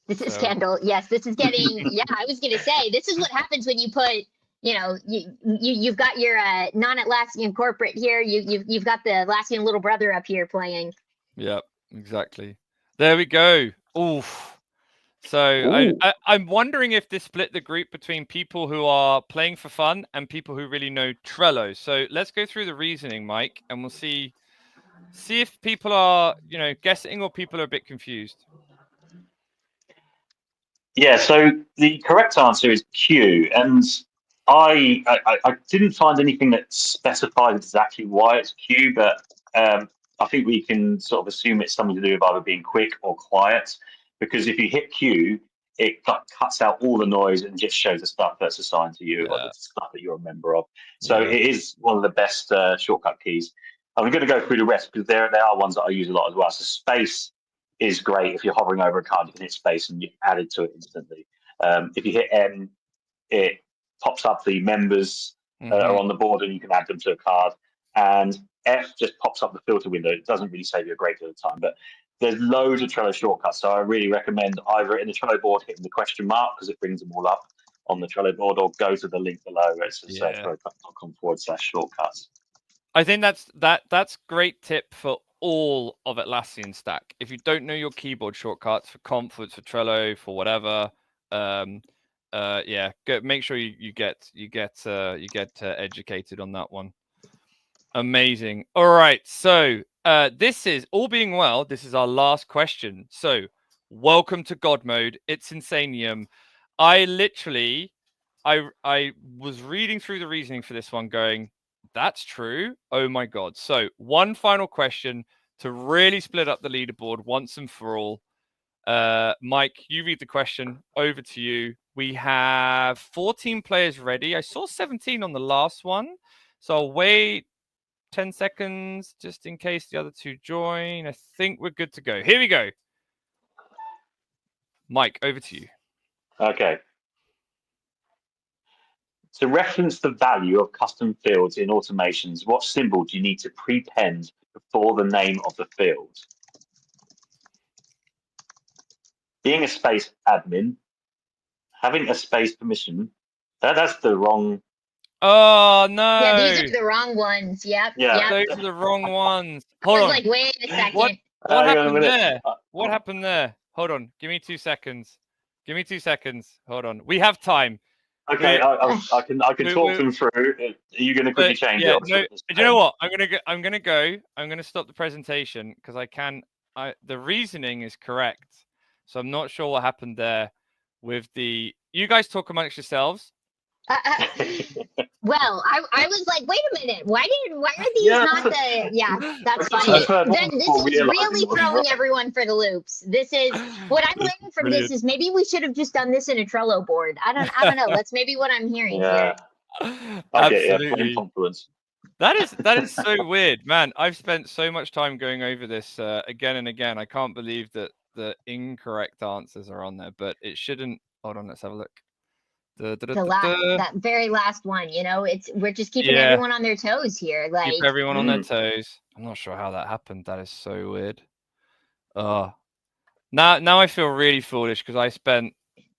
This is scandal. Yes, this is getting. I was gonna say this is what happens when you put. You've got your non-Atlassian corporate here. You've got the Atlassian little brother up here playing. Yep, exactly. There we go. Oof. So I'm wondering if this split the group between people who are playing for fun and people who really know Trello. So let's go through the reasoning, Mike, and we'll see if people are guessing or people are a bit confused. Yeah. So the correct answer is Q, and I didn't find anything that specified exactly why it's Q, but I think we can sort of assume it's something to do with either being quick or quiet, because if you hit Q, it cuts out all the noise and just shows the stuff that's assigned to you or the stuff that you're a member of. So it is one of the best shortcut keys. I'm going to go through the rest because there are ones that I use a lot as well. So space is great. If you're hovering over a card, you can hit space and you add it to it instantly. If you hit M, it pops up the members are on the board and you can add them to a card. And F just pops up the filter window. It doesn't really save you a great deal of time, but there's loads of Trello shortcuts. So I really recommend either in the Trello board hitting the question mark because it brings them all up on the Trello board, or go to the link below where it says trello.com/shortcuts. I think that's great tip for all of Atlassian stack. If you don't know your keyboard shortcuts for Confluence, for Trello, for whatever, make sure you get educated on that one. Amazing. All right, so this is all being well. This is our last question. So welcome to God mode. It's Insanium. I was reading through the reasoning for this one, going, that's true. Oh my God. So one final question to really split up the leaderboard once and for all. Mike, you read the question. Over to you. We have 14 players ready. I saw 17 on the last one. So I'll wait 10 seconds just in case the other two join. I think we're good to go. Here we go. Mike, over to you. Okay. To reference the value of custom fields in automations, what symbol do you need to prepend before the name of the field? Being a space admin, having a space permission, that's the wrong. Oh, no. Yeah, these are the wrong ones. Yep. Yeah. Yep. Those are the wrong ones. I Hold was on. like, wait a second. What happened there? What happened there? Hold on. Give me 2 seconds. Hold on. We have time. Okay, I can talk them through. Are you going to quickly change it? No, do you know what? I'm gonna stop the presentation because the reasoning is correct. So I'm not sure what happened there with the. You guys talk amongst yourselves. Well, I was like, wait a minute, why are these not the? Yeah, that's funny. Then this is really throwing everyone for the loops. This is what I'm learning from this is maybe we should have just done this in a Trello board. I don't know. That's maybe what I'm hearing here. Absolutely. Confluence. That is so weird, man. I've spent so much time going over this again and again. I can't believe that the incorrect answers are on there, but it shouldn't. Hold on, let's have a look. That very last one, we're just keeping everyone on their toes here. Like keep everyone on their toes. I'm not sure how that happened. That is so weird. Now I feel really foolish because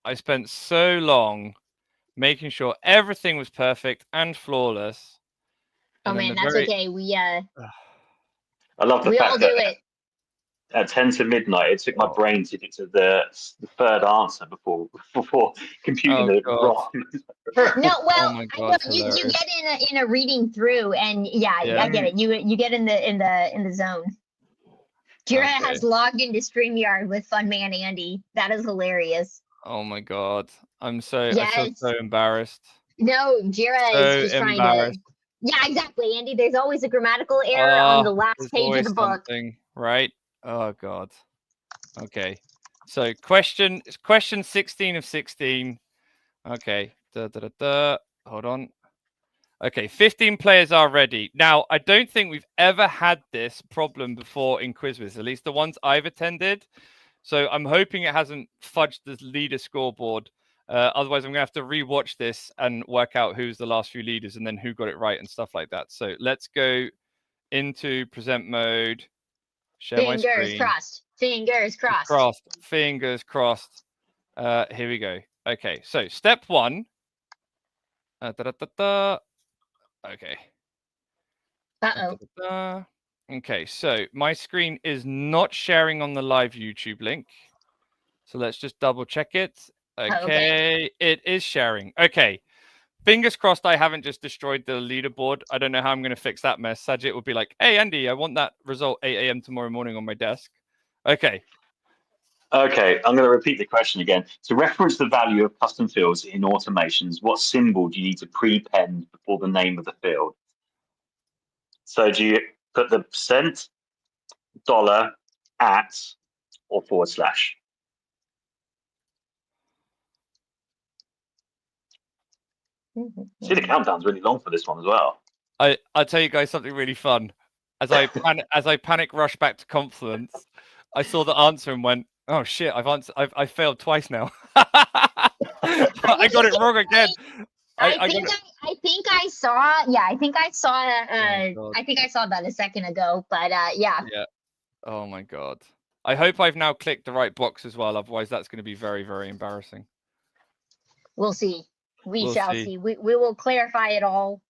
I spent so long making sure everything was perfect and flawless. Oh man, that's okay. I love the fact all that do it. At 10 to midnight, it took my brain to get to the third answer before computing it wrong. No, well, oh my God, you get in a reading through, and I get it. You get in the zone. Jira has logged into StreamYard with Fun Man Andy. That is hilarious. Oh my God, I feel so embarrassed. No, Jira is just trying to. Yeah, exactly, Andy. There's always a grammatical error on the last page of the book. Right? Oh God. Okay. So question 16 of 16. Okay. Hold on. Okay, 15 players are ready. Now, I don't think we've ever had this problem before in QuizWiz, at least the ones I've attended. So I'm hoping it hasn't fudged the leader scoreboard. Otherwise, I'm going to have to rewatch this and work out who's the last few leaders and then who got it right and stuff like that. So let's go into present mode. Share my screen. Fingers crossed. Fingers crossed. Here we go. Okay, so step 1. Okay. Okay, so my screen is not sharing on the live YouTube link. So let's just double check it. Okay, it is sharing. Okay. Fingers crossed I haven't just destroyed the leaderboard. I don't know how I'm going to fix that mess. Sajid would be like, hey, Andy, I want that result 8 a.m. tomorrow morning on my desk. Okay. Okay, I'm going to repeat the question again. To reference the value of custom fields in automations, what symbol do you need to prepend before the name of the field? So do you put the %, $, at, or /? See, the countdown's really long for this one as well. I'll tell you guys something really fun. As I panic rush back to Confluence, I saw the answer and went, "Oh shit! I failed twice now. I got it wrong again." I think I saw. Yeah, I think I saw. God. I think I saw that a second ago. But yeah. Yeah. Oh my God. I hope I've now clicked the right box as well. Otherwise, that's going to be very, very embarrassing. We'll see. We We'll shall see. see. We will clarify it all.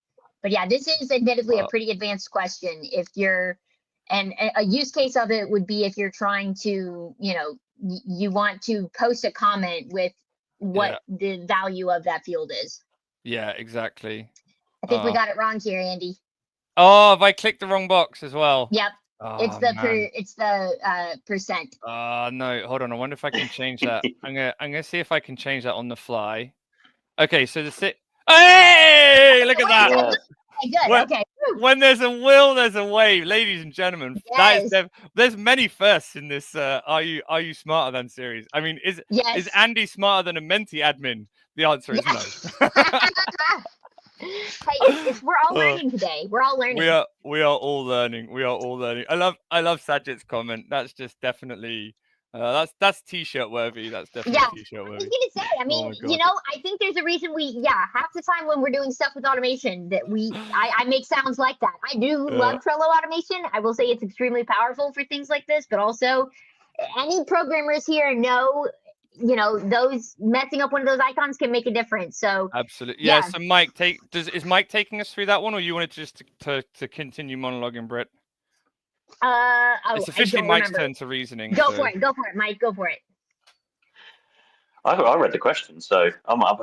But yeah, this is admittedly a pretty advanced question. If you're, and a use case of it would be if you're trying to, you know, you want to post a comment with what the value of that field is. Yeah, exactly. I think we got it wrong here, Andy. Oh, have I clicked the wrong box as well? Yep. Oh, it's the man. percent. No, hold on. I wonder if I can change that. I'm gonna see if I can change that on the fly. Okay, so Hey, look at that. Yes. Okay, good. When there's a will, there's a way, ladies and gentlemen. Yes. There's many firsts in this. Are you smarter than series? I mean, is Andy smarter than a Menti admin? The answer is no. Hey, we're all learning today. We're all learning. We are all learning. We are all learning. I love Sajid's comment. That's just definitely that's t-shirt worthy. That's definitely t-shirt worthy. I was gonna say, I mean, you know, I think there's a reason half the time when we're doing stuff with automation that I make sounds like that. I do love Trello automation. I will say it's extremely powerful for things like this, but also any programmers here know, you know, those messing up one of those icons can make a difference. So absolutely, yeah. So Mike, is Mike taking us through that one, or you wanted just to continue monologuing, Britt? It's officially Mike's turn to reasoning. Go for it, Mike. Go for it. I read the question, so I'm up.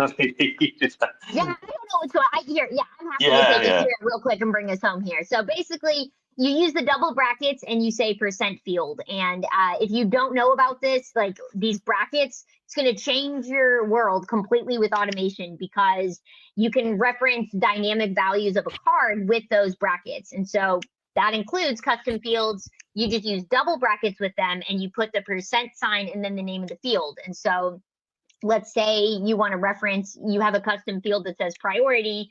Okay. Yeah, I don't know what's going on. I'm happy to take us here real quick and bring us home here. So basically, you use the double brackets and you say percent field. And if you don't know about this, like these brackets, it's going to change your world completely with automation because you can reference dynamic values of a card with those brackets. And so that includes custom fields. You just use double brackets with them and you put the percent sign and then the name of the field. And so let's say you want to reference, you have a custom field that says priority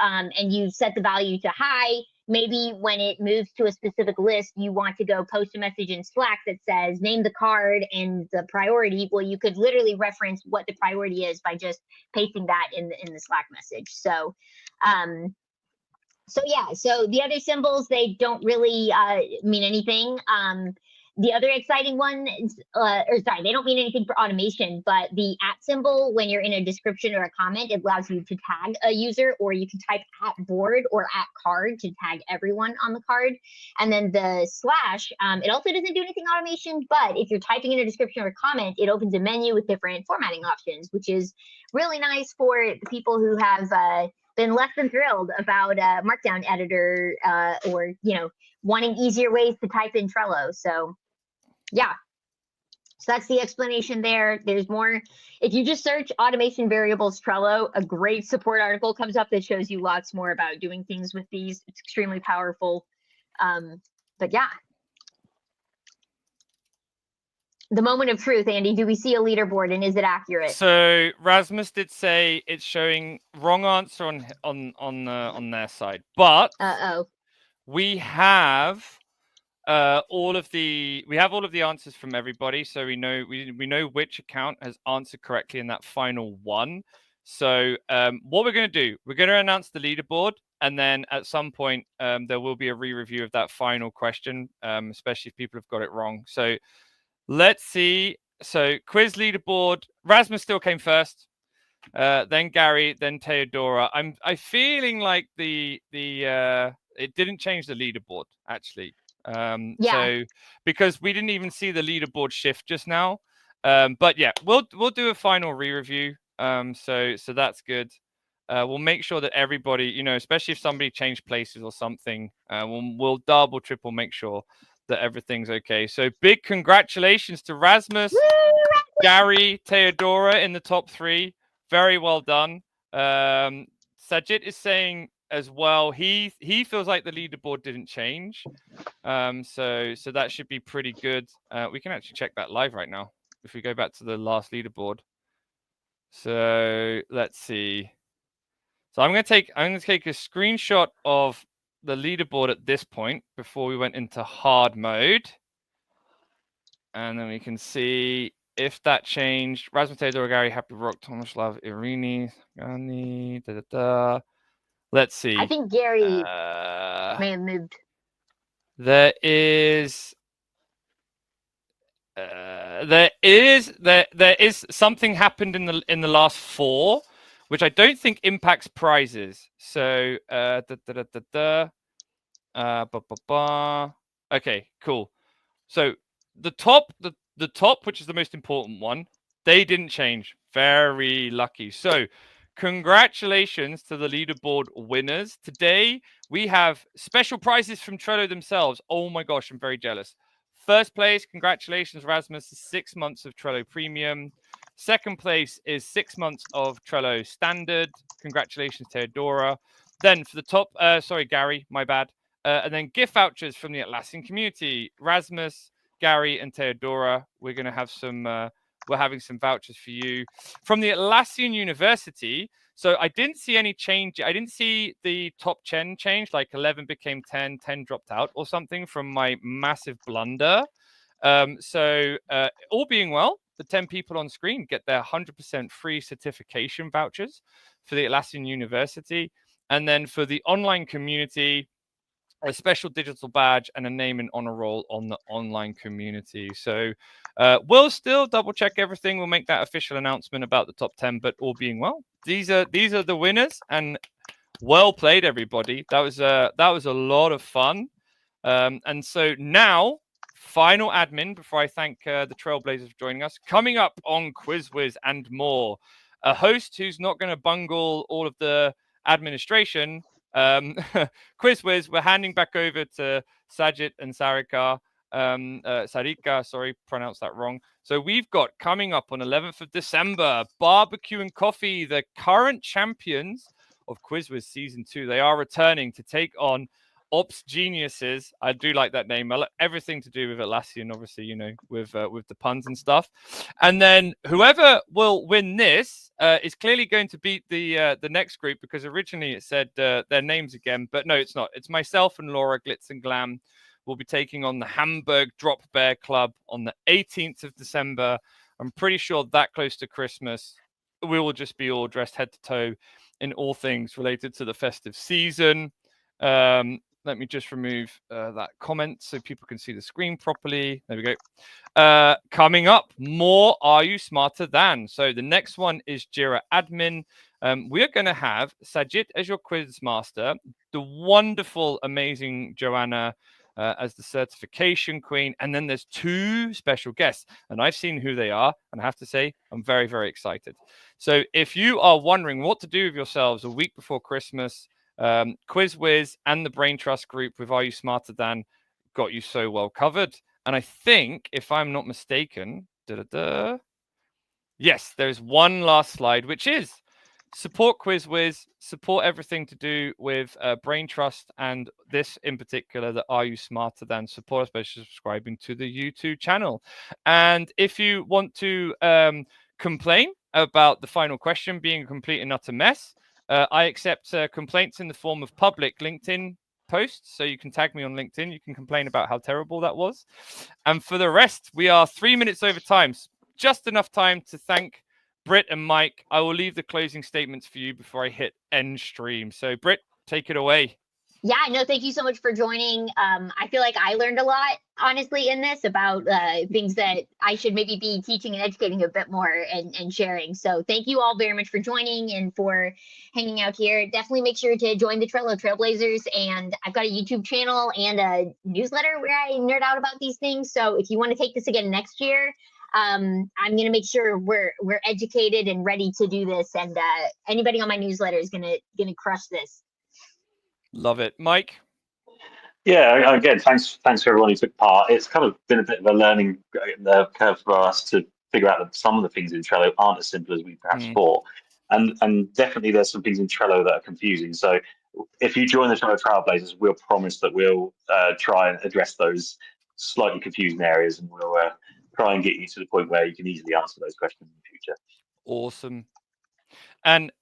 and you set the value to high. Maybe when it moves to a specific list, you want to go post a message in Slack that says name the card and the priority. Well, you could literally reference what the priority is by just pasting that in the Slack message. So so the other symbols, they don't really mean anything. The other exciting one is, they don't mean anything for automation, but the @ symbol, when you're in a description or a comment, it allows you to tag a user, or you can type @board or @card to tag everyone on the card. And then the slash, it also doesn't do anything automation, but if you're typing in a description or a comment, it opens a menu with different formatting options, which is really nice for the people who have been less than thrilled about a Markdown editor or, you know, wanting easier ways to type in Trello. So so that's the explanation there. There's more. If you just search automation variables Trello, a great support article comes up that shows you lots more about doing things with these. It's extremely powerful. But yeah. The moment of truth, Andy, do we see a leaderboard and is it accurate? So Rasmus did say it's showing wrong answer on their side, but we have all of the answers from everybody, so we know which account has answered correctly in that final one. So what we're going to do, we're going to announce the leaderboard, and then at some point there will be a re-review of that final question, especially if people have got it wrong. So let's see. So quiz leaderboard, Rasmus still came first, then Gary, then Theodora. I'm feeling like the it didn't change the leaderboard actually. So because we didn't even see the leaderboard shift just now. But yeah, we'll do a final re-review. So that's good. We'll make sure that everybody, you know, especially if somebody changed places or something, we'll double, triple make sure that everything's okay. So big congratulations to Rasmus, Gary, Theodora in the top 3. Very well done. Sajid is saying as well, he feels like the leaderboard didn't change. So that should be pretty good. We can actually check that live right now if we go back to the last leaderboard. So let's see. So I'm going to take a screenshot of the leaderboard at this point before we went into hard mode. And then we can see if that changed. Rasmus, Theodore, Gary, Happy Rock, Thomas, Love, Irini, Gani, Let's see. I think Gary may have moved. There is something happened in the last 4, which I don't think impacts prizes. So okay, cool. So the top, which is the most important one, they didn't change. Very lucky. So congratulations to the leaderboard winners. Today we have special prizes from Trello themselves. Oh my gosh, I'm very jealous. First place, congratulations, Rasmus, 6 months of Trello Premium. Second place is 6 months of Trello Standard. Congratulations, Theodora. Then for the top, sorry, Gary, my bad. And then gift vouchers from the Atlassian community. Rasmus, Gary, and Theodora. We're going to have some, we're having some vouchers for you. From the Atlassian University, so I didn't see any change. I didn't see the top 10 change, like 11 became 10, 10 dropped out or something from my massive blunder. So all being well, the 10 people on screen get their 100% free certification vouchers for the Atlassian University. And then for the online community, a special digital badge and a name and honor roll on the online community. So we'll still double check everything. We'll make that official announcement about the top 10, but all being well, these are the winners, and well played, everybody. That was a lot of fun. And so now, final admin before I thank the Trailblazers for joining us. Coming up on QuizWiz and more, a host who's not going to bungle all of the administration. QuizWiz, we're handing back over to Sajid and Sarika. Sarika, sorry, pronounced that wrong. So we've got coming up on 11th of December, Barbecue and Coffee, the current champions of QuizWiz Season 2. They are returning to take on Ops Geniuses. I do like that name. Everything to do with Atlassian, obviously, you know, with the puns and stuff. And then whoever will win this is clearly going to beat the next group, because originally it said their names again, but no, it's not. It's myself and Laura Glitz and Glam. Will be taking on the Hamburg Drop Bear Club on the 18th of December. I'm pretty sure that close to Christmas, we will just be all dressed head to toe in all things related to the festive season. Let me just remove that comment so people can see the screen properly. There we go. Coming up, more Are You Smarter Than? So the next one is Jira Admin. We're going to have Sajid as your quiz master, the wonderful, amazing Joanna as the certification queen. And then there's 2 special guests, and I've seen who they are. And I have to say, I'm very, very excited. So if you are wondering what to do with yourselves a week before Christmas, QuizWiz and the Brain Trust group with Are You Smarter Than got you so well covered. And I think, if I'm not mistaken, yes, there's one last slide, which is support QuizWiz, support everything to do with Brain Trust, and this in particular, the Are You Smarter Than support, especially subscribing to the YouTube channel. And if you want to complain about the final question being a complete and utter mess, I accept complaints in the form of public LinkedIn posts. So you can tag me on LinkedIn. You can complain about how terrible that was. And for the rest, we are 3 minutes over time. Just enough time to thank Britt and Mike. I will leave the closing statements for you before I hit end stream. So Britt, take it away. Yeah, no, thank you so much for joining. I feel like I learned a lot, honestly, in this about things that I should maybe be teaching and educating a bit more and sharing. So thank you all very much for joining and for hanging out here. Definitely make sure to join the Trello Trailblazers. And I've got a YouTube channel and a newsletter where I nerd out about these things. So if you want to take this again next year, I'm going to make sure we're educated and ready to do this. And anybody on my newsletter is gonna crush this. Love it. Mike? Yeah, again, thanks for everyone who took part. It's kind of been a bit of a learning curve for us to figure out that some of the things in Trello aren't as simple as we perhaps thought. And definitely there's some things in Trello that are confusing. So if you join the Trello Trailblazers, we'll promise that we'll try and address those slightly confusing areas, and we'll try and get you to the point where you can easily answer those questions in the future. Awesome. And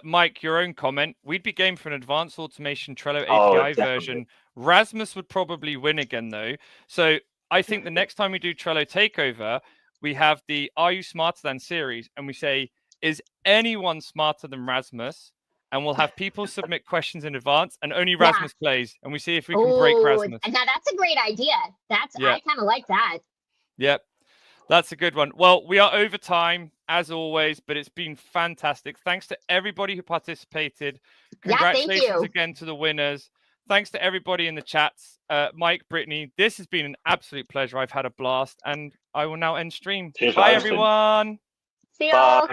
Mike, your own comment, we'd be game for an advanced automation Trello API version. Rasmus would probably win again, though. So I think the next time we do Trello Takeover, we have the Are You Smarter Than series, and we say, is anyone smarter than Rasmus? And we'll have people submit questions in advance, and only Rasmus plays, and we see if we can break Rasmus. Now that's a great idea. I kind of like that. Yep. That's a good one. Well, we are over time, as always, but it's been fantastic. Thanks to everybody who participated. Congratulations again to the winners. Thanks to everybody in the chats. Mike, Brittany, this has been an absolute pleasure. I've had a blast, and I will now end stream. Bye, everyone. See y'all.